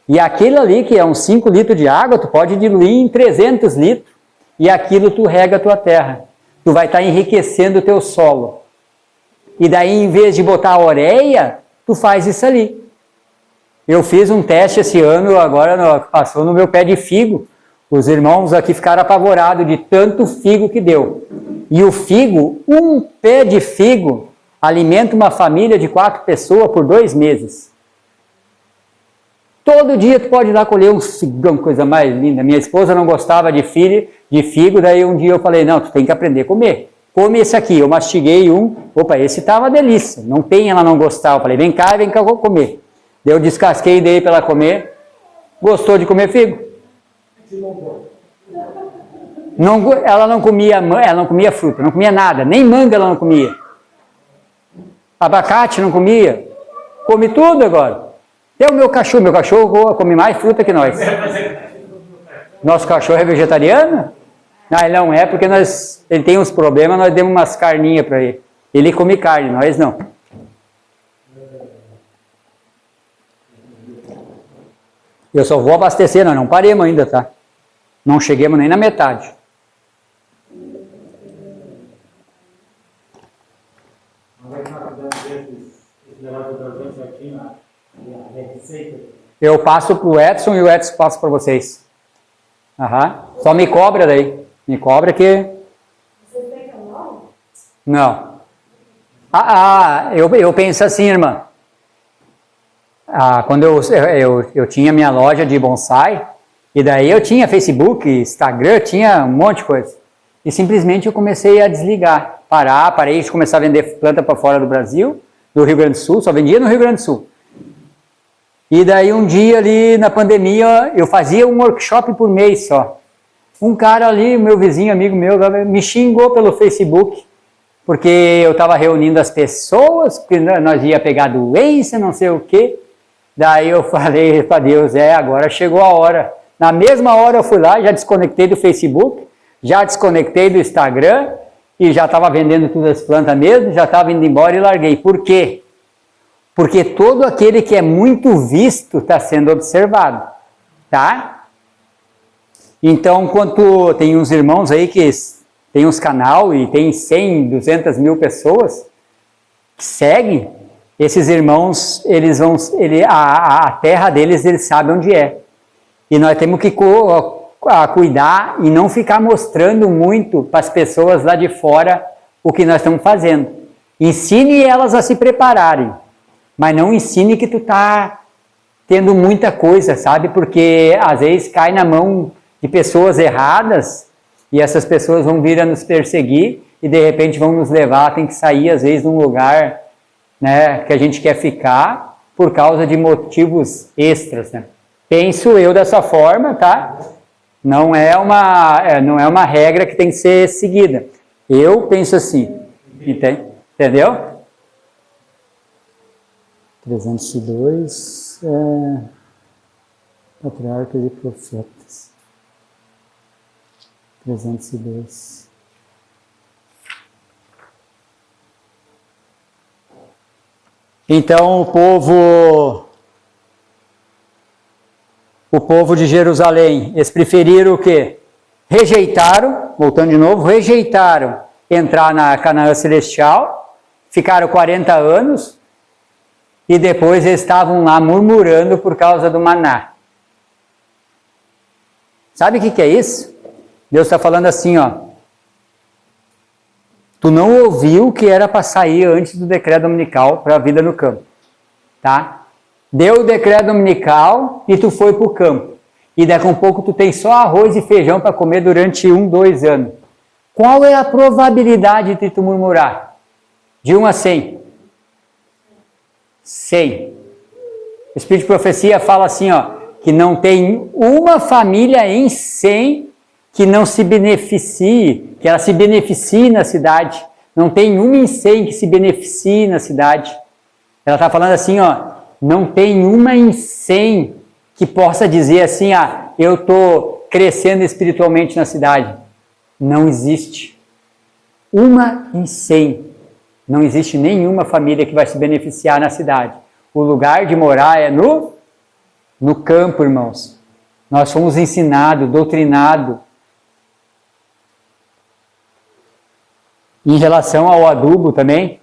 E aquilo ali, que é uns 5 litros de água, tu pode diluir em 300 litros, e aquilo tu rega a tua terra. Tu vai estar enriquecendo o teu solo. E daí, em vez de botar ureia, tu faz isso ali. Eu fiz um teste esse ano, agora passou no meu pé de figo. Os irmãos aqui ficaram apavorados de tanto figo que deu. E o figo, um pé de figo, alimenta uma família de 4 pessoas por 2 meses. Todo dia tu pode ir lá colher um figão, coisa mais linda. Minha esposa não gostava de figo, daí um dia eu falei, não, tu tem que aprender a comer. Come esse aqui, eu mastiguei um, opa, esse tá uma delícia. Não tem ela não gostar. Eu falei, vem cá, eu vou comer. Daí eu descasquei e dei para ela comer. Gostou de comer figo? Não, ela não comia fruta, não comia nada, nem manga ela não comia. Abacate não comia. Come tudo agora. Até o meu cachorro come mais fruta que nós. Nosso cachorro é vegetariano? Não, ele não é, porque ele tem uns problemas, nós demos umas carninhas para ele. Ele come carne, nós não. Eu só vou abastecer, nós não paremos ainda, tá? Não cheguemos nem na metade. fazer certinho a receita. Eu passo para o Edson e o Edson passa para vocês. Aham. Só me cobra daí. Me cobra que... Você tem canal? Não. Eu penso assim, irmã. Quando eu tinha minha loja de bonsai, e daí eu tinha Facebook, Instagram, tinha um monte de coisa. E simplesmente eu comecei a desligar. Parei de começar a vender planta para fora do Brasil, do Rio Grande do Sul, só vendia no Rio Grande do Sul. E daí um dia ali na pandemia, eu fazia um workshop por mês só. Um cara ali, meu vizinho, amigo meu, me xingou pelo Facebook, porque eu estava reunindo as pessoas, porque nós ia pegar doença, não sei o quê. Daí eu falei para Deus, agora chegou a hora. Na mesma hora eu fui lá, já desconectei do Facebook, já desconectei do Instagram, e já estava vendendo todas as plantas mesmo, já estava indo embora e larguei. Por quê? Porque todo aquele que é muito visto está sendo observado, tá? Então, quando tem uns irmãos aí que tem uns canal e tem 100, 200 mil pessoas que seguem, esses irmãos, a terra deles, eles sabem onde é. E nós temos que cuidar e não ficar mostrando muito para as pessoas lá de fora o que nós estamos fazendo. Ensine elas a se prepararem, mas não ensine que tu está tendo muita coisa, sabe? Porque às vezes cai na mão de pessoas erradas e essas pessoas vão vir a nos perseguir e de repente vão nos levar, tem que sair às vezes de um lugar, né, que a gente quer ficar por causa de motivos extras, né? Penso eu dessa forma, tá? Não é uma regra que tem que ser seguida. Eu penso assim, entendeu? 302, Patriarcas e Profetas. 302. Então o povo de Jerusalém, eles preferiram o quê? Rejeitaram, voltando de novo, rejeitaram entrar na Canaã Celestial, ficaram 40 anos, e depois eles estavam lá murmurando por causa do maná. Sabe o que é isso? Deus está falando assim, ó. Tu não ouviu que era para sair antes do decreto dominical para a vida no campo, tá? Deu o decreto dominical e tu foi para o campo. E daqui a um pouco tu tem só arroz e feijão para comer durante 1, 2 anos. Qual é a probabilidade de tu murmurar? De 1 a 100? 100. O Espírito de Profecia fala assim, ó, que não tem uma família em 100 que não se beneficie, que ela se beneficie na cidade. Não tem uma em 100 que se beneficie na cidade. Ela está falando assim, ó, não tem uma em 100 que possa dizer assim, eu estou crescendo espiritualmente na cidade. Não existe. Uma em 100. Não existe nenhuma família que vai se beneficiar na cidade. O lugar de morar é no campo, irmãos. Nós fomos ensinados, doutrinados. Em relação ao adubo também,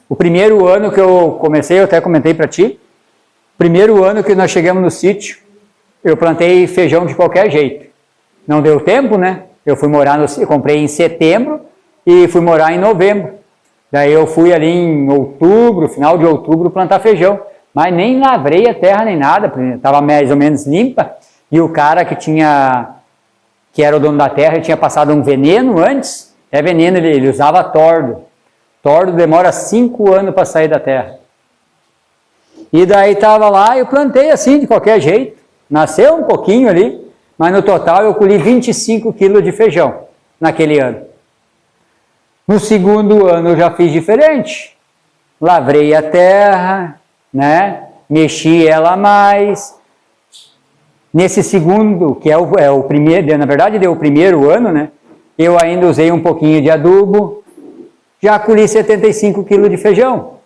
o primeiro ano que eu comecei, eu até comentei para ti, primeiro ano que nós chegamos no sítio, eu plantei feijão de qualquer jeito. Não deu tempo, né? Eu comprei em setembro e fui morar em novembro. Daí eu fui ali em outubro, final de outubro, plantar feijão. Mas nem lavrei a terra nem nada, estava mais ou menos limpa. E o cara que era o dono da terra, ele tinha passado um veneno antes. É veneno, ele usava tordo. Tordo demora 5 anos para sair da terra. E daí estava lá, eu plantei assim, de qualquer jeito. Nasceu um pouquinho ali, mas no total eu colhi 25 quilos de feijão naquele ano. No segundo ano eu já fiz diferente. Lavrei a terra, né? Mexi ela mais. Nesse segundo, que é o primeiro, na verdade deu o primeiro ano, né? Eu ainda usei um pouquinho de adubo. Já colhi 75 quilos de feijão.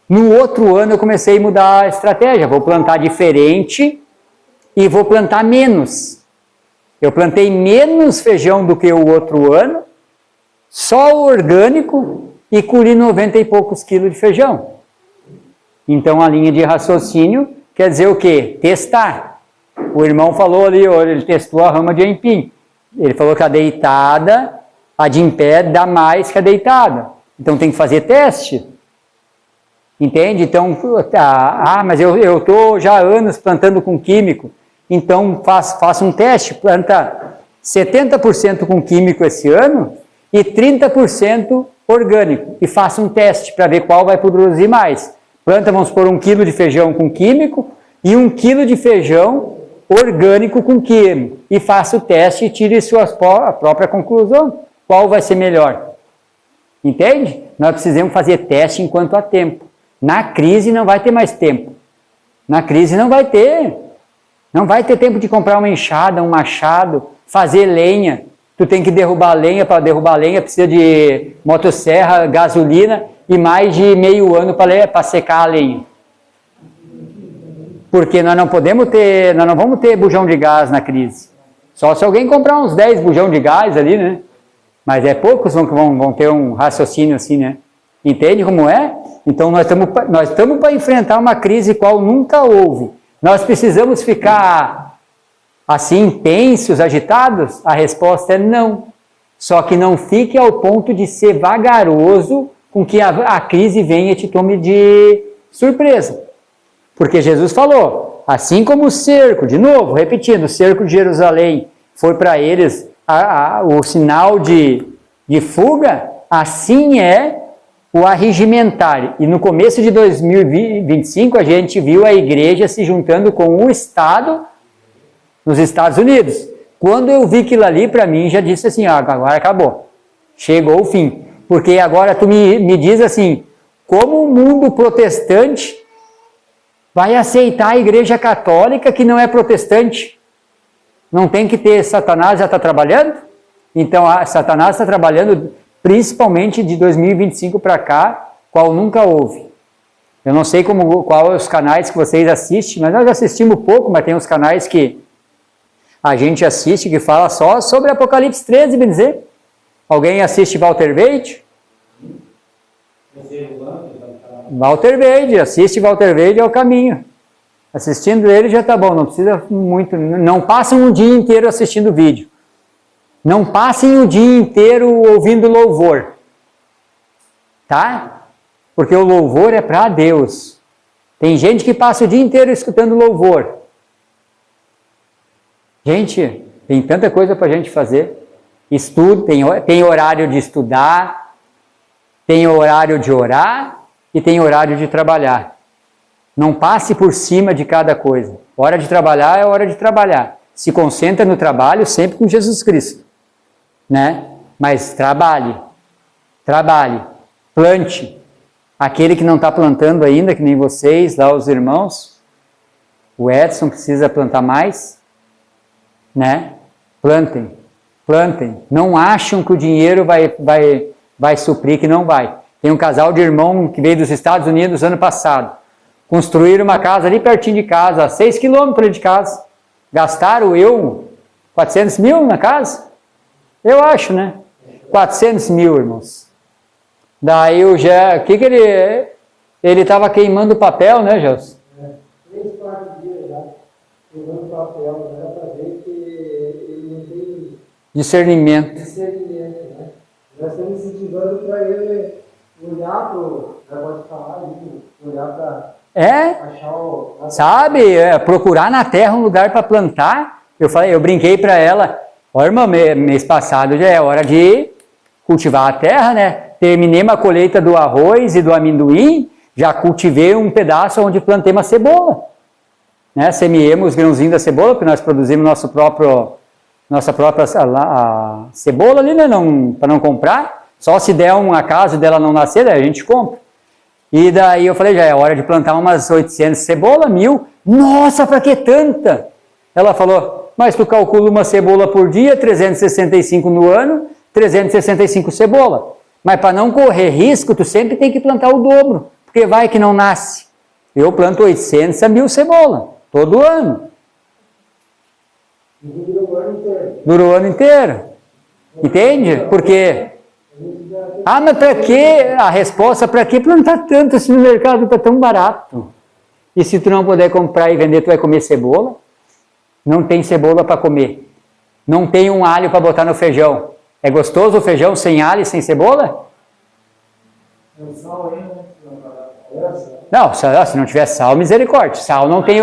No outro ano eu comecei a mudar a estratégia. Vou plantar diferente e vou plantar menos. Eu plantei menos feijão do que o outro ano, só o orgânico, e colhi 90 e poucos quilos de feijão. Então a linha de raciocínio quer dizer o quê? Testar. O irmão falou ali, ele testou a rama de aipim. Ele falou que a deitada, a de em pé dá mais que a deitada. Então tem que fazer teste. Entende? Então, mas eu estou já há anos plantando com químico. Então faça um teste, planta 70% com químico esse ano e 30% orgânico. E faça um teste para ver qual vai produzir mais. Planta, vamos supor, 1 quilo de feijão com químico e 1 quilo de feijão orgânico com químico. E faça o teste e tire a própria conclusão. Qual vai ser melhor? Entende? Nós precisamos fazer teste enquanto há tempo. Na crise não vai ter mais tempo. Na crise não vai ter. Não vai ter tempo de comprar uma enxada, um machado, fazer lenha. Tu tem que derrubar lenha, para derrubar lenha precisa de motosserra, gasolina e mais de meio ano para secar a lenha. Porque nós não vamos ter bujão de gás na crise. Só se alguém comprar uns 10 bujão de gás ali, né? Mas poucos vão ter um raciocínio assim, né? Entende como é? Então nós estamos para enfrentar uma crise qual nunca houve. Nós precisamos ficar assim, tensos, agitados? A resposta é não. Só que não fique ao ponto de ser vagaroso com que a crise venha e te tome de surpresa. Porque Jesus falou, assim como o cerco, de novo, repetindo, o cerco de Jerusalém foi para eles o sinal de fuga, assim é o arregimentar. E no começo de 2025 a gente viu a igreja se juntando com o Estado nos Estados Unidos. Quando eu vi aquilo ali, para mim, já disse assim, agora acabou. Chegou o fim. Porque agora tu me diz assim, como o mundo protestante vai aceitar a igreja católica que não é protestante? Não tem que ter Satanás já está trabalhando? Então, Satanás está trabalhando principalmente de 2025 para cá, qual nunca houve. Eu não sei qual é os canais que vocês assistem, mas nós assistimos pouco, mas tem uns canais que a gente assiste que fala só sobre Apocalipse 13, bem dizer. Alguém assiste Walter Weide? Walter Weide, assiste Walter Weide, é o caminho. Assistindo ele já está bom, não precisa muito, não passem um dia inteiro assistindo vídeo. Não passem o dia inteiro ouvindo louvor. Tá? Porque o louvor é para Deus. Tem gente que passa o dia inteiro escutando louvor. Gente, tem tanta coisa para a gente fazer. Estudo, tem horário de estudar, tem horário de orar e tem horário de trabalhar. Não passe por cima de cada coisa. Hora de trabalhar é hora de trabalhar. Se concentra no trabalho sempre com Jesus Cristo. Né? Mas trabalhe, plante. Aquele que não está plantando ainda, que nem vocês, lá os irmãos, o Edson precisa plantar mais, né? Plantem. Não acham que o dinheiro vai suprir, que não vai. Tem um casal de irmão que veio dos Estados Unidos ano passado. Construíram uma casa ali pertinho de casa, a 6 quilômetros de casa. Gastaram 400 mil na casa? Eu acho, né? 400 mil, irmãos. Daí o ele estava queimando papel, né, Gelson? 3, 4 dias já, queimando papel, né, para ver que ele não tem discernimento, né? Nós estamos incentivando para ele olhar para o negócio de falar, olhar para achar o... Sabe, procurar na terra um lugar para plantar. Eu brinquei para ela, irmã, mês passado já é hora de cultivar a terra, né? Terminei uma colheita do arroz e do amendoim, já cultivei um pedaço onde plantei uma cebola. Né? Semeemos os grãozinhos da cebola, porque nós produzimos nossa própria cebola ali, né? Para não comprar. Só se der um acaso dela não nascer, daí a gente compra. E daí eu falei, já é hora de plantar umas 800 cebola, 1000. Nossa, para que tanta? Ela falou, mas tu calcula uma cebola por dia, 365 no ano, 365 cebola. Mas para não correr risco, tu sempre tem que plantar o dobro, porque vai que não nasce. Eu planto 800 a 1000 cebola, todo ano. Dura o ano inteiro. Dura o ano inteiro. Entende? Por quê? A gente já Ah, mas para que? A resposta, para que plantar tanto se no mercado está tão barato? E se tu não puder comprar e vender, tu vai comer cebola? Não tem cebola para comer. Não tem um alho para botar no feijão. É gostoso o feijão sem alho e sem cebola? Não, se não tiver sal, misericórdia. Sal não tem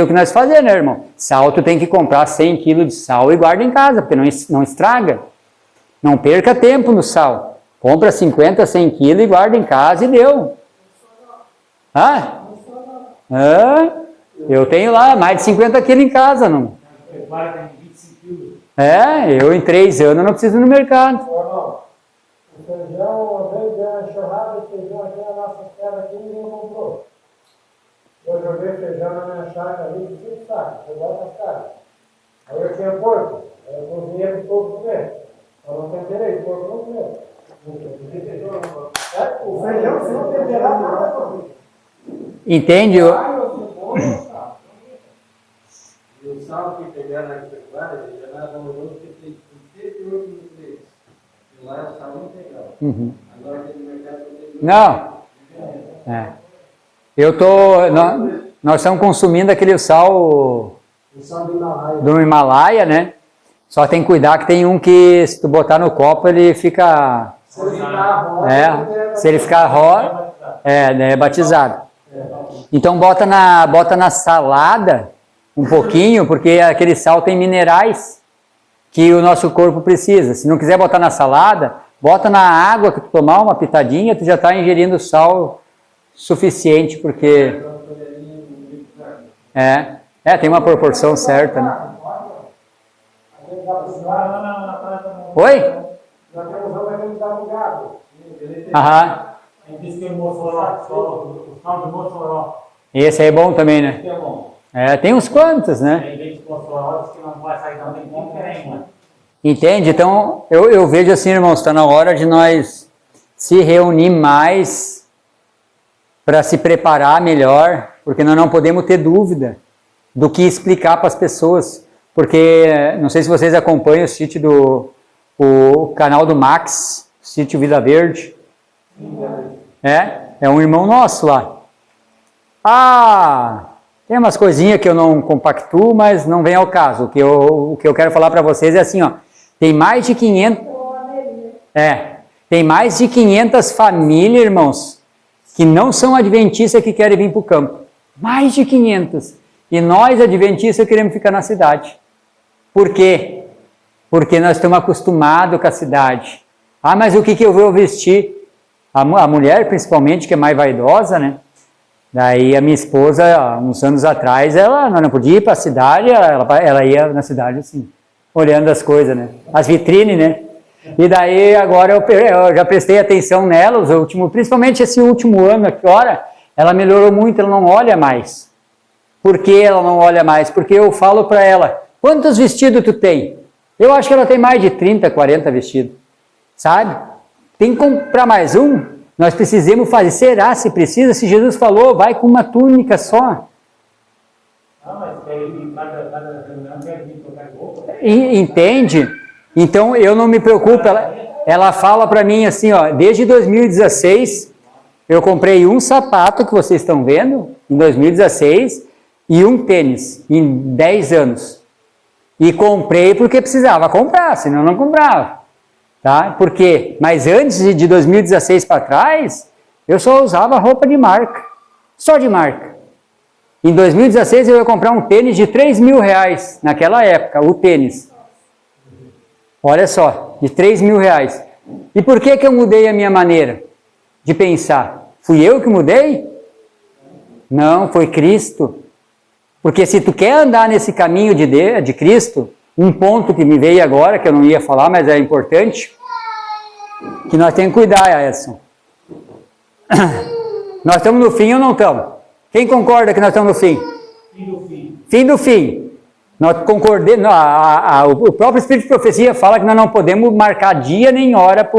o que nós fazer, né, irmão? Sal tu tem que comprar 100 kg de sal e guarda em casa, porque não estraga. Não perca tempo no sal. Compra 50, 100 kg e guarda em casa e deu. Eu tenho lá mais de 50 kg em casa. Não. Eu em 3 anos não preciso ir no mercado. O feijão, uma vez deu uma enxurrada de feijão aqui na nossa terra, aqui ninguém comprou. Eu joguei feijão na minha chácara ali, de 5 sacos, foi igual para casa. Aí eu tinha porco, aí eu cozinhei para o porco comer. Eu não temperei, o porco não comeu. O feijão, se não temperar, nada para comer. Entende? E o sal que pegar na pecuária, ele é mais valoroso porque tem 38 nutrientes. E lá é o sal integral. Agora aqui no mercado tem... Não. Nós estamos consumindo aquele sal O sal do Himalaia. do Himalaia, né? Só tem que cuidar que tem um que se tu botar no copo ele fica... Se ele ficar rosa, se ele ficar rosa, é batizado. Então bota na salada um pouquinho, porque aquele sal tem minerais que o nosso corpo precisa. Se não quiser botar na salada, bota na água que tu tomar uma pitadinha, tu já está ingerindo sal suficiente, porque tem uma proporção certa, né? Oi? Já temos uma que está no gado. Aham. Ele disse que é Mossoró, o sal de Mossoró. Esse aí é bom também, né? Que é bom. Tem uns quantos, né? Tem leite de Mossoró, diz que não vai sair também como nenhuma. Entende? Então, eu vejo assim, irmãos, está na hora de nós se reunir mais para se preparar melhor, porque nós não podemos ter dúvida do que explicar para as pessoas. Porque, não sei se vocês acompanham o sítio o canal do Max, sítio Vida Verde. É um irmão nosso lá. Tem umas coisinhas que eu não compactuo, mas não vem ao caso. O que eu quero falar para vocês é assim, ó. Tem mais de 500... Tem mais de 500 famílias, irmãos, que não são adventistas que querem vir para o campo. Mais de 500. E nós, adventistas, queremos ficar na cidade. Por quê? Porque nós estamos acostumados com a cidade. Mas o que eu vou vestir? A mulher, principalmente, que é mais vaidosa, né? Daí a minha esposa, uns anos atrás, ela não podia ir para a cidade, ela ia na cidade assim, olhando as coisas, né? As vitrines, né? E daí agora eu já prestei atenção nela, principalmente esse último ano agora, ela melhorou muito, ela não olha mais. Por que ela não olha mais? Porque eu falo para ela, quantos vestidos tu tem? Eu acho que ela tem mais de 30, 40 vestidos, sabe? Tem que comprar mais um? Nós precisamos fazer. Será se precisa? Se Jesus falou, vai com uma túnica só. Mas cada reunião quer vir trocar de roupa. Entende? Então eu não me preocupo. Ela fala para mim assim, ó, desde 2016 eu comprei um sapato que vocês estão vendo, em 2016, e um tênis, em 10 anos. E comprei porque precisava comprar, senão não comprava. Tá? Por quê? Mas antes de 2016 para trás, eu só usava roupa de marca. Só de marca. Em 2016 eu ia comprar um tênis de R$3.000, naquela época, o tênis. Olha só, de R$3.000. E por que eu mudei a minha maneira de pensar? Fui eu que mudei? Não, foi Cristo. Porque se tu quer andar nesse caminho de Cristo, um ponto que me veio agora, que eu não ia falar, mas é importante, que nós temos que cuidar, Edson. Nós estamos no fim ou não estamos? Quem concorda que nós estamos no fim? Fim do fim. Fim do fim. Nós concordemos, o próprio Espírito de Profecia fala que nós não podemos marcar dia nem hora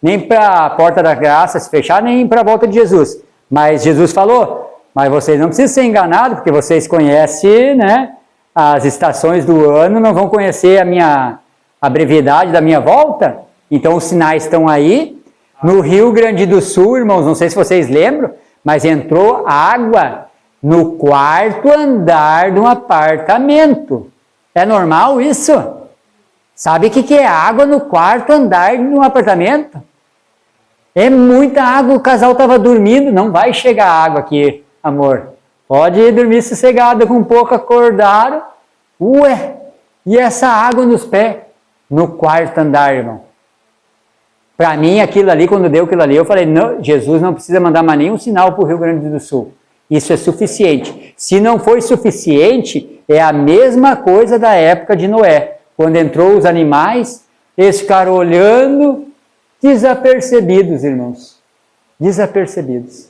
nem para a porta da graça se fechar, nem para a volta de Jesus. Mas Jesus falou, mas vocês não precisam ser enganados, porque vocês conhecem, né, as estações do ano, não vão conhecer a brevidade da minha volta. Então os sinais estão aí. No Rio Grande do Sul, irmãos, não sei se vocês lembram, mas entrou água no quarto andar de um apartamento. É normal isso? Sabe o que é água no quarto andar de um apartamento? É muita água, o casal estava dormindo, não vai chegar água aqui, amor. Pode dormir sossegado, com pouco acordaram. Ué, e essa água nos pés? No quarto andar, irmão. Para mim, aquilo ali, quando deu aquilo ali, eu falei, não, Jesus não precisa mandar mais nenhum sinal para o Rio Grande do Sul. Isso é suficiente. Se não foi suficiente, é a mesma coisa da época de Noé. Quando entrou os animais, eles ficaram olhando, desapercebidos, irmãos. Desapercebidos.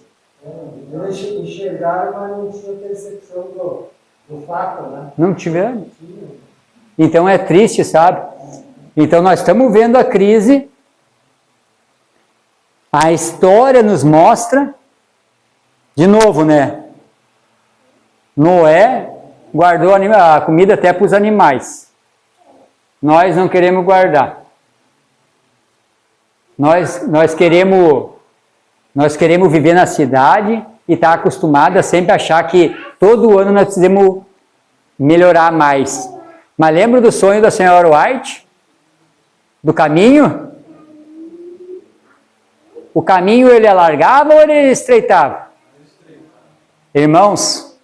Eles enxergaram, mas não tinham percepção do fato, né? Não tiveram? Então é triste, sabe? Então nós estamos vendo a crise. A história nos mostra, de novo, né? Noé guardou a comida até para os animais. Nós não queremos guardar. Nós queremos viver na cidade e estar acostumado a sempre achar que todo ano nós precisamos melhorar mais. Mas lembra do sonho da senhora White? Do caminho? O caminho ele alargava ou ele estreitava? Irmãos,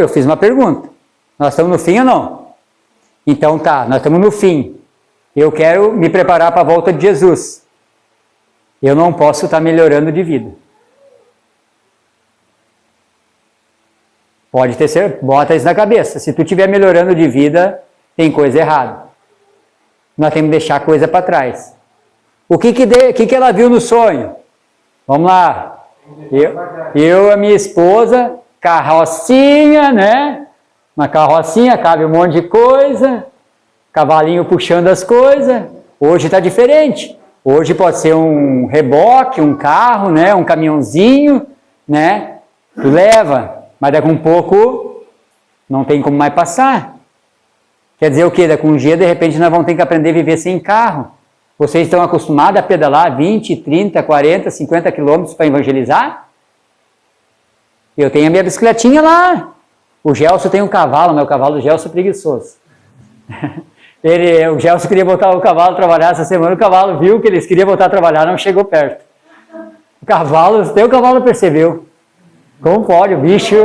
eu fiz uma pergunta. Nós estamos no fim ou não? Então tá, nós estamos no fim. Eu quero me preparar para a volta de Jesus. Eu não posso estar melhorando de vida. Pode ter certeza, bota isso na cabeça. Se tu estiver melhorando de vida, tem coisa errada. Nós temos que deixar a coisa para trás. O que ela viu no sonho? Vamos lá. Eu e a minha esposa, carrocinha, né? Uma carrocinha, cabe um monte de coisa. Cavalinho puxando as coisas. Hoje está diferente. Hoje pode ser um reboque, um carro, né? Um caminhãozinho, né? Tu leva, mas daqui a um pouco não tem como mais passar. Quer dizer o quê? Daqui a um dia, de repente, nós vamos ter que aprender a viver sem carro. Vocês estão acostumados a pedalar 20, 30, 40, 50 quilômetros para evangelizar? Eu tenho a minha bicicletinha lá. O Gelson tem um cavalo, meu cavalo, o Gelson é preguiçoso. O Gelson queria botar o cavalo a trabalhar essa semana, o cavalo viu que eles queriam voltar a trabalhar, não chegou perto. O cavalo percebeu. Como pode? O bicho...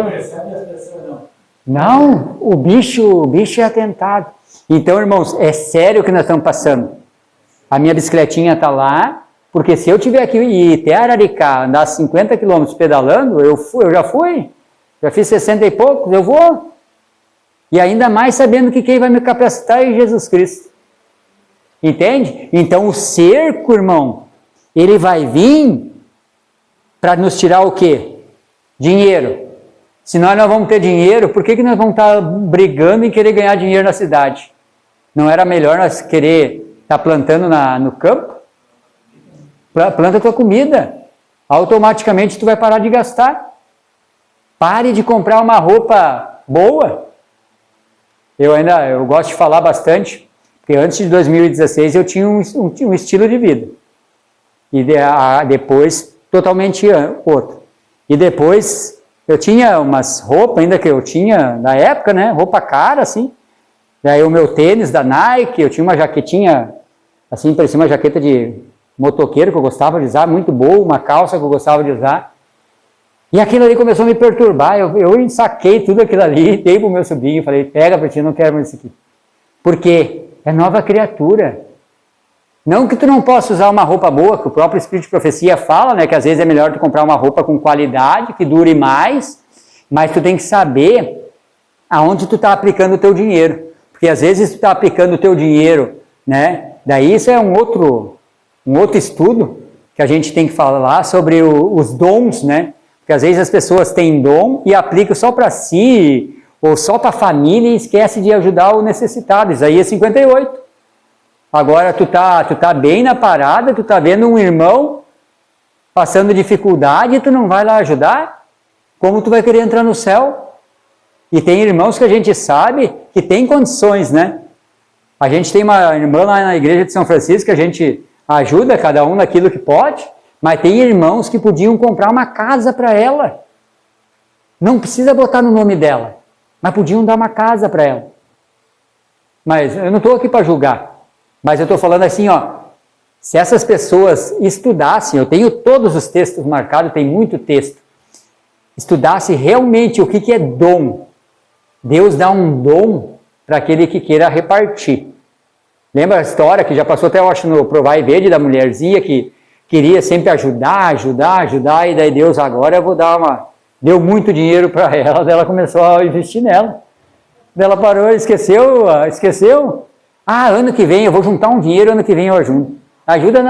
Não, o bicho é atentado. Então, irmãos, é sério o que nós estamos passando. A minha bicicletinha está lá, porque se eu tiver que ir até Araricá, andar 50 quilômetros pedalando, eu já fui. Já fiz 60 e poucos, eu vou. E ainda mais sabendo que quem vai me capacitar é Jesus Cristo. Entende? Então o cerco, irmão, ele vai vir para nos tirar o quê? Dinheiro. Se nós não vamos ter dinheiro, por que nós vamos estar brigando em querer ganhar dinheiro na cidade? Não era melhor nós querer estar plantando no campo? Planta a tua comida. Automaticamente tu vai parar de gastar. Pare de comprar uma roupa boa. Eu gosto de falar bastante, porque antes de 2016 eu tinha um estilo de vida. E depois, totalmente outro. E depois, eu tinha umas roupas ainda que eu tinha na época, né? Roupa cara, assim. Daí o meu tênis da Nike, eu tinha uma jaquetinha, assim, parecia uma jaqueta de motoqueiro que eu gostava de usar, muito boa, uma calça que eu gostava de usar. E aquilo ali começou a me perturbar, eu ensaquei tudo aquilo ali, dei pro meu sobrinho, falei, pega pra ti, não quero mais isso aqui. Por quê? É nova criatura. Não que tu não possa usar uma roupa boa, que o próprio Espírito de Profecia fala, né, que às vezes é melhor tu comprar uma roupa com qualidade, que dure mais, mas tu tem que saber aonde tu está aplicando o teu dinheiro. Porque às vezes tu está aplicando o teu dinheiro, né, daí isso é um outro estudo que a gente tem que falar sobre os dons, né, porque às vezes as pessoas têm dom e aplicam só para si, ou só para a família e esquece de ajudar o necessitado. Isaías 58. Agora tu tá bem na parada, tu tá vendo um irmão passando dificuldade e tu não vai lá ajudar? Como tu vai querer entrar no céu? E tem irmãos que a gente sabe que tem condições, né? A gente tem uma irmã lá na igreja de São Francisco que a gente ajuda cada um naquilo que pode, mas tem irmãos que podiam comprar uma casa para ela. Não precisa botar no nome dela, mas podiam dar uma casa para ela. Mas eu não estou aqui para julgar, mas eu estou falando assim, ó, se essas pessoas estudassem, eu tenho todos os textos marcados, tem muito texto, estudasse realmente o que é dom. Deus dá um dom para aquele que queira repartir. Lembra a história que já passou até, eu acho, no Provar e Verde, da mulherzinha que queria sempre ajudar, e daí Deus, agora eu vou dar uma... Deu muito dinheiro para ela, daí ela começou a investir nela. Daí ela parou, esqueceu. Ah, ano que vem eu vou juntar um dinheiro, ano que vem eu ajudo. Ajuda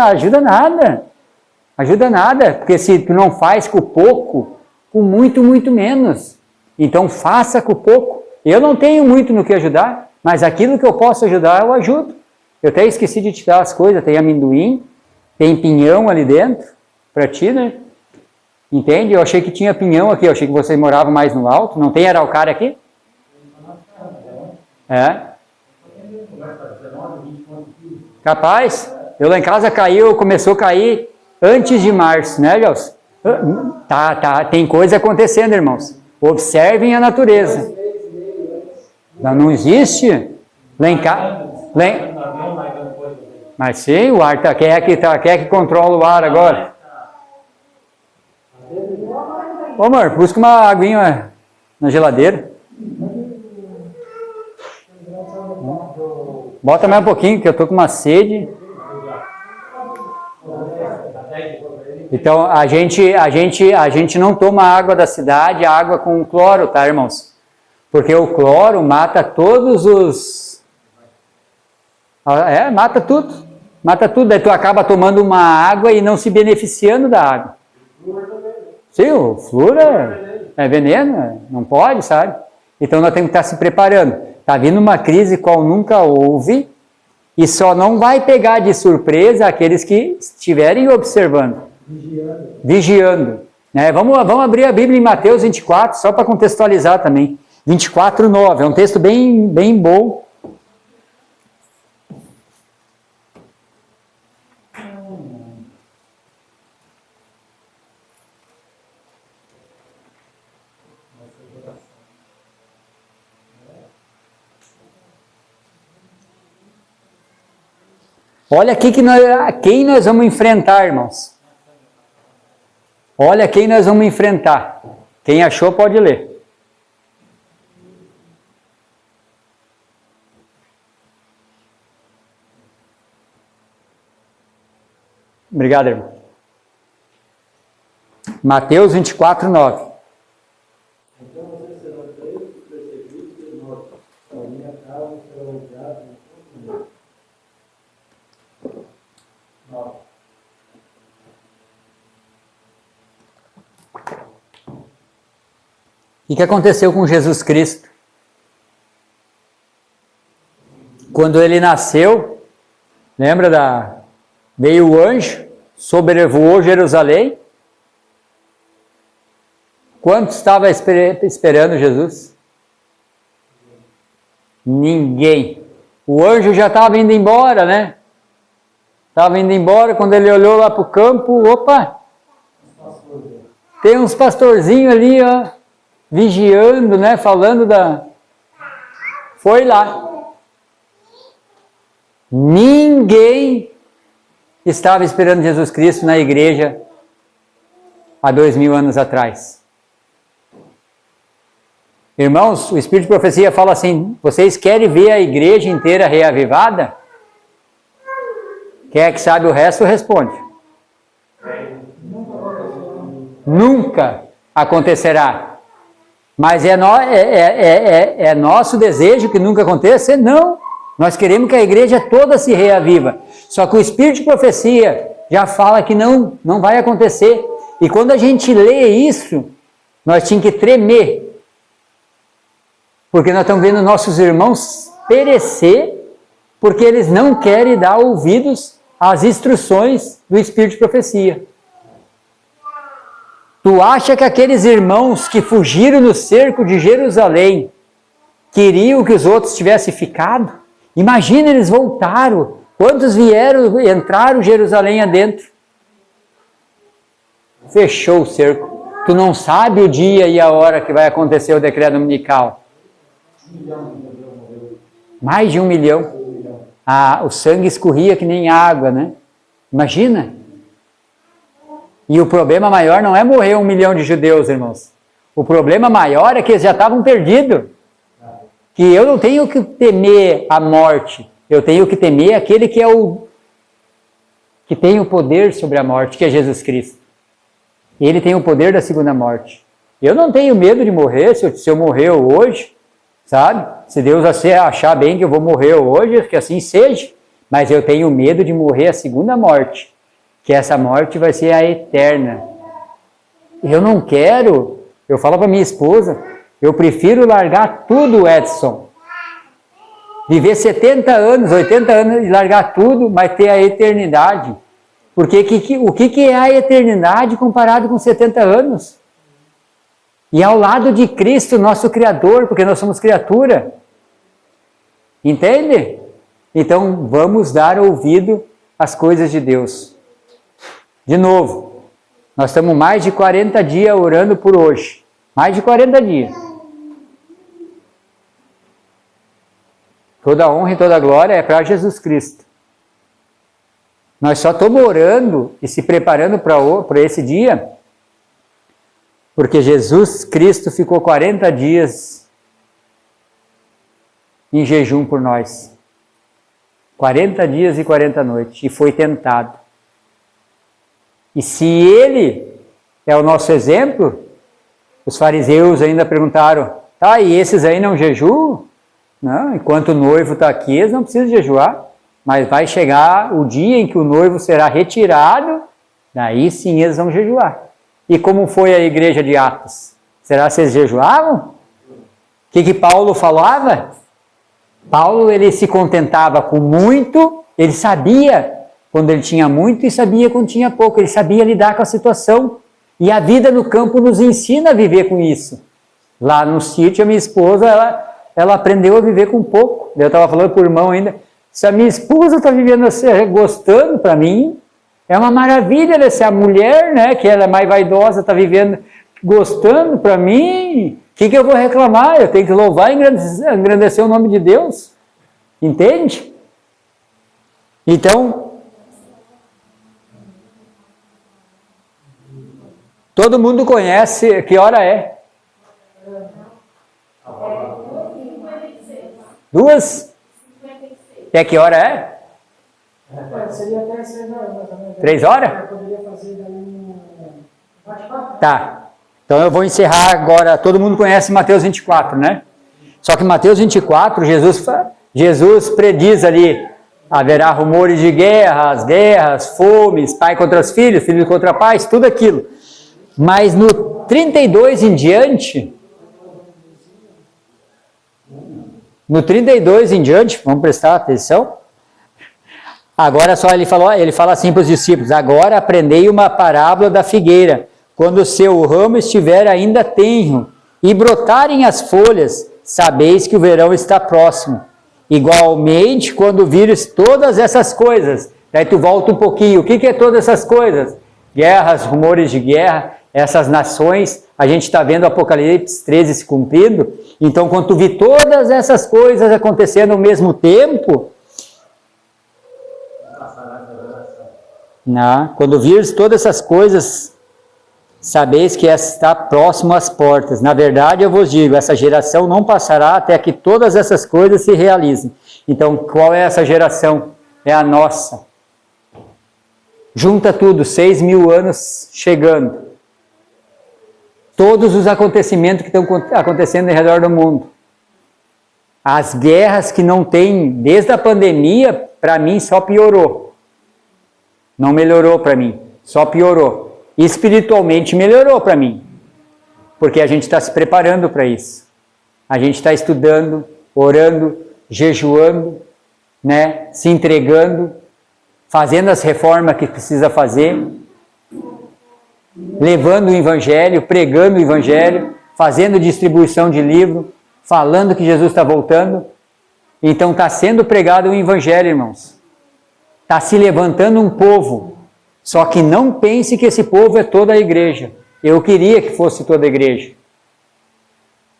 nada, porque se tu não faz com pouco, com muito, muito menos. Então faça com pouco. Eu não tenho muito no que ajudar, mas aquilo que eu posso ajudar, eu ajudo. Eu até esqueci de te dar as coisas, tem amendoim, tem pinhão ali dentro, para ti, né? Entende? Eu achei que tinha pinhão aqui, eu achei que você morava mais no alto. Não tem araucária aqui? É? Capaz? Eu lá em casa começou a cair antes de março, né, Gelson? Tá, tem coisa acontecendo, irmãos. Observem a natureza. Não existe? Lá em casa... Mas sim, o ar quem é que controla o ar agora? Ô amor, busca uma aguinha na geladeira. Bota mais um pouquinho, que eu tô com uma sede. Então, a gente não toma água da cidade, água com cloro, tá, irmãos? Porque o cloro mata todos os... mata tudo. Daí tu acaba tomando uma água e não se beneficiando da água. Sim, o flúor é veneno, não pode, sabe? Então nós temos que estar se preparando. Está vindo uma crise qual nunca houve e só não vai pegar de surpresa aqueles que estiverem observando. Vigiando. Né? Vamos abrir a Bíblia em Mateus 24, só para contextualizar também. 24:9, é um texto bem bom. Olha aqui quem nós vamos enfrentar, irmãos. Olha quem nós vamos enfrentar. Quem achou pode ler. Obrigado, irmão. Mateus 24:9. Então vocês serão presos, perseguidos e mortos. A minha causa será odiada em todo mundo. O que aconteceu com Jesus Cristo? Quando ele nasceu, lembra veio o anjo, sobrevoou Jerusalém. Quantos estavam esperando Jesus? Ninguém. O anjo já estava indo embora, né? Estava indo embora, quando ele olhou lá para o campo, opa! Tem uns pastorzinhos ali, ó, vigiando, né? Falando Foi lá. Ninguém estava esperando Jesus Cristo na igreja há 2000 anos atrás. Irmãos, o Espírito de Profecia fala assim, vocês querem ver a igreja inteira reavivada? Quem é que sabe o resto, responde. Nunca acontecerá. Mas é nosso desejo que nunca aconteça? Não. Nós queremos que a igreja toda se reaviva. Só que o Espírito de Profecia já fala que não vai acontecer. E quando a gente lê isso, nós tínhamos que tremer. Porque nós estamos vendo nossos irmãos perecer, porque eles não querem dar ouvidos às instruções do Espírito de Profecia. Tu acha que aqueles irmãos que fugiram no cerco de Jerusalém queriam que os outros tivessem ficado? Imagina, eles voltaram. Quantos vieram, entraram Jerusalém adentro? Fechou o cerco. Tu não sabe o dia e a hora que vai acontecer o decreto dominical. Mais de 1 milhão. O sangue escorria que nem água, né? Imagina. E o problema maior não é morrer 1 milhão de judeus, irmãos. O problema maior é que eles já estavam perdidos. Que eu não tenho que temer a morte. Eu tenho que temer aquele que que tem o poder sobre a morte, que é Jesus Cristo. Ele tem o poder da segunda morte. Eu não tenho medo de morrer, se eu morrer hoje, sabe? Se Deus achar bem que eu vou morrer hoje, que assim seja. Mas eu tenho medo de morrer a segunda morte, que essa morte vai ser a eterna. Eu não quero, eu falo para minha esposa, eu prefiro largar tudo, Edson. Viver 70 anos, 80 anos e largar tudo, mas ter a eternidade. Porque o que é a eternidade comparado com 70 anos? E ao lado de Cristo, nosso Criador, porque nós somos criatura. Entende? Então, vamos dar ouvido às coisas de Deus. De novo, nós estamos mais de 40 dias orando por hoje. Mais de 40 dias. Toda honra e toda glória é para Jesus Cristo. Nós só estamos orando e se preparando para esse dia, porque Jesus Cristo ficou 40 dias em jejum por nós. 40 dias e 40 noites. E foi tentado. E se Ele é o nosso exemplo, os fariseus ainda perguntaram, e esses aí não jejuam? Não, enquanto o noivo está aqui, eles não precisam jejuar. Mas vai chegar o dia em que o noivo será retirado, daí sim eles vão jejuar. E como foi a igreja de Atos? Será que eles jejuavam? O que Paulo falava? Paulo, ele se contentava com muito, ele sabia quando ele tinha muito e sabia quando tinha pouco, ele sabia lidar com a situação. E a vida no campo nos ensina a viver com isso. Lá no sítio, a minha esposa, ela aprendeu a viver com pouco. Eu estava falando para o irmão ainda, se a minha esposa está vivendo assim, gostando, para mim, é uma maravilha, né? Se a mulher, né, que ela é mais vaidosa, está vivendo, gostando, para mim, o que eu vou reclamar? Eu tenho que louvar e engrandecer o nome de Deus. Entende? Então, todo mundo conhece, que hora é? 2? Até que hora é? Seria até 6 horas, mais ou menos. 3 horas? Eu poderia fazer daí um bate-papo. Tá. Então eu vou encerrar agora. Todo mundo conhece Mateus 24, né? Só que Mateus 24, Jesus prediz ali, haverá rumores de guerras, fomes, pai contra os filhos, filhos contra pais, tudo aquilo. Mas no 32 em diante, vamos prestar atenção. Agora só ele fala assim para os discípulos, agora aprendei uma parábola da figueira, quando o seu ramo estiver ainda tenro e brotarem as folhas, sabeis que o verão está próximo. Igualmente, quando vires todas essas coisas, daí tu volta um pouquinho, o que é todas essas coisas? Guerras, rumores de guerra, essas nações, a gente está vendo Apocalipse 13 se cumprindo, então quando tu vir todas essas coisas acontecendo ao mesmo tempo, quando vires todas essas coisas, sabeis que está próximo às portas. Na verdade, eu vos digo, essa geração não passará até que todas essas coisas se realizem. Então, qual é essa geração? É a nossa. Junta tudo, 6.000 anos chegando. Todos os acontecimentos que estão acontecendo ao redor do mundo. As guerras que não tem, desde a pandemia, para mim só piorou. Não melhorou para mim, só piorou. Espiritualmente melhorou para mim, porque a gente está se preparando para isso. A gente está estudando, orando, jejuando, né? Se entregando, fazendo as reformas que precisa fazer, levando o Evangelho, pregando o Evangelho, fazendo distribuição de livro, falando que Jesus está voltando. Então está sendo pregado o evangelho, irmãos. Está se levantando um povo. Só que não pense que esse povo é toda a igreja. Eu queria que fosse toda a igreja.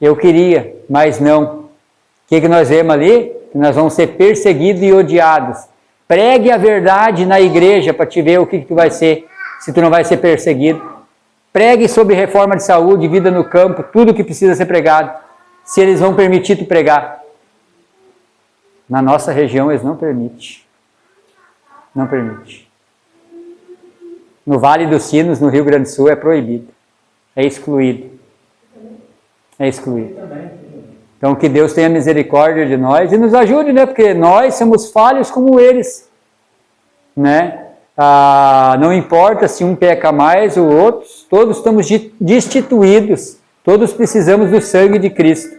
Eu queria, mas não. O que nós vemos ali? Que nós vamos ser perseguidos e odiados. Pregue a verdade na igreja para te ver o que tu vai ser, se tu não vai ser perseguido. Pregue sobre reforma de saúde, vida no campo, tudo que precisa ser pregado. Se eles vão permitir tu pregar. Na nossa região eles não permitem. Não permite. No Vale dos Sinos, no Rio Grande do Sul, é proibido. É excluído. É excluído. Então que Deus tenha misericórdia de nós e nos ajude, né? Porque nós somos falhos como eles. Né? Não importa se um peca mais ou outros, todos estamos destituídos. Todos precisamos do sangue de Cristo.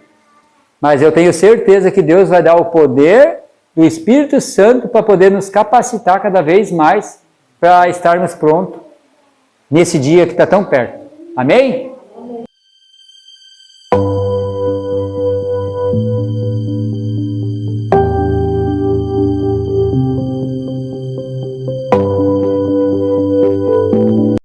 Mas eu tenho certeza que Deus vai dar o poder do Espírito Santo para poder nos capacitar cada vez mais para estarmos prontos nesse dia que está tão perto. Amém?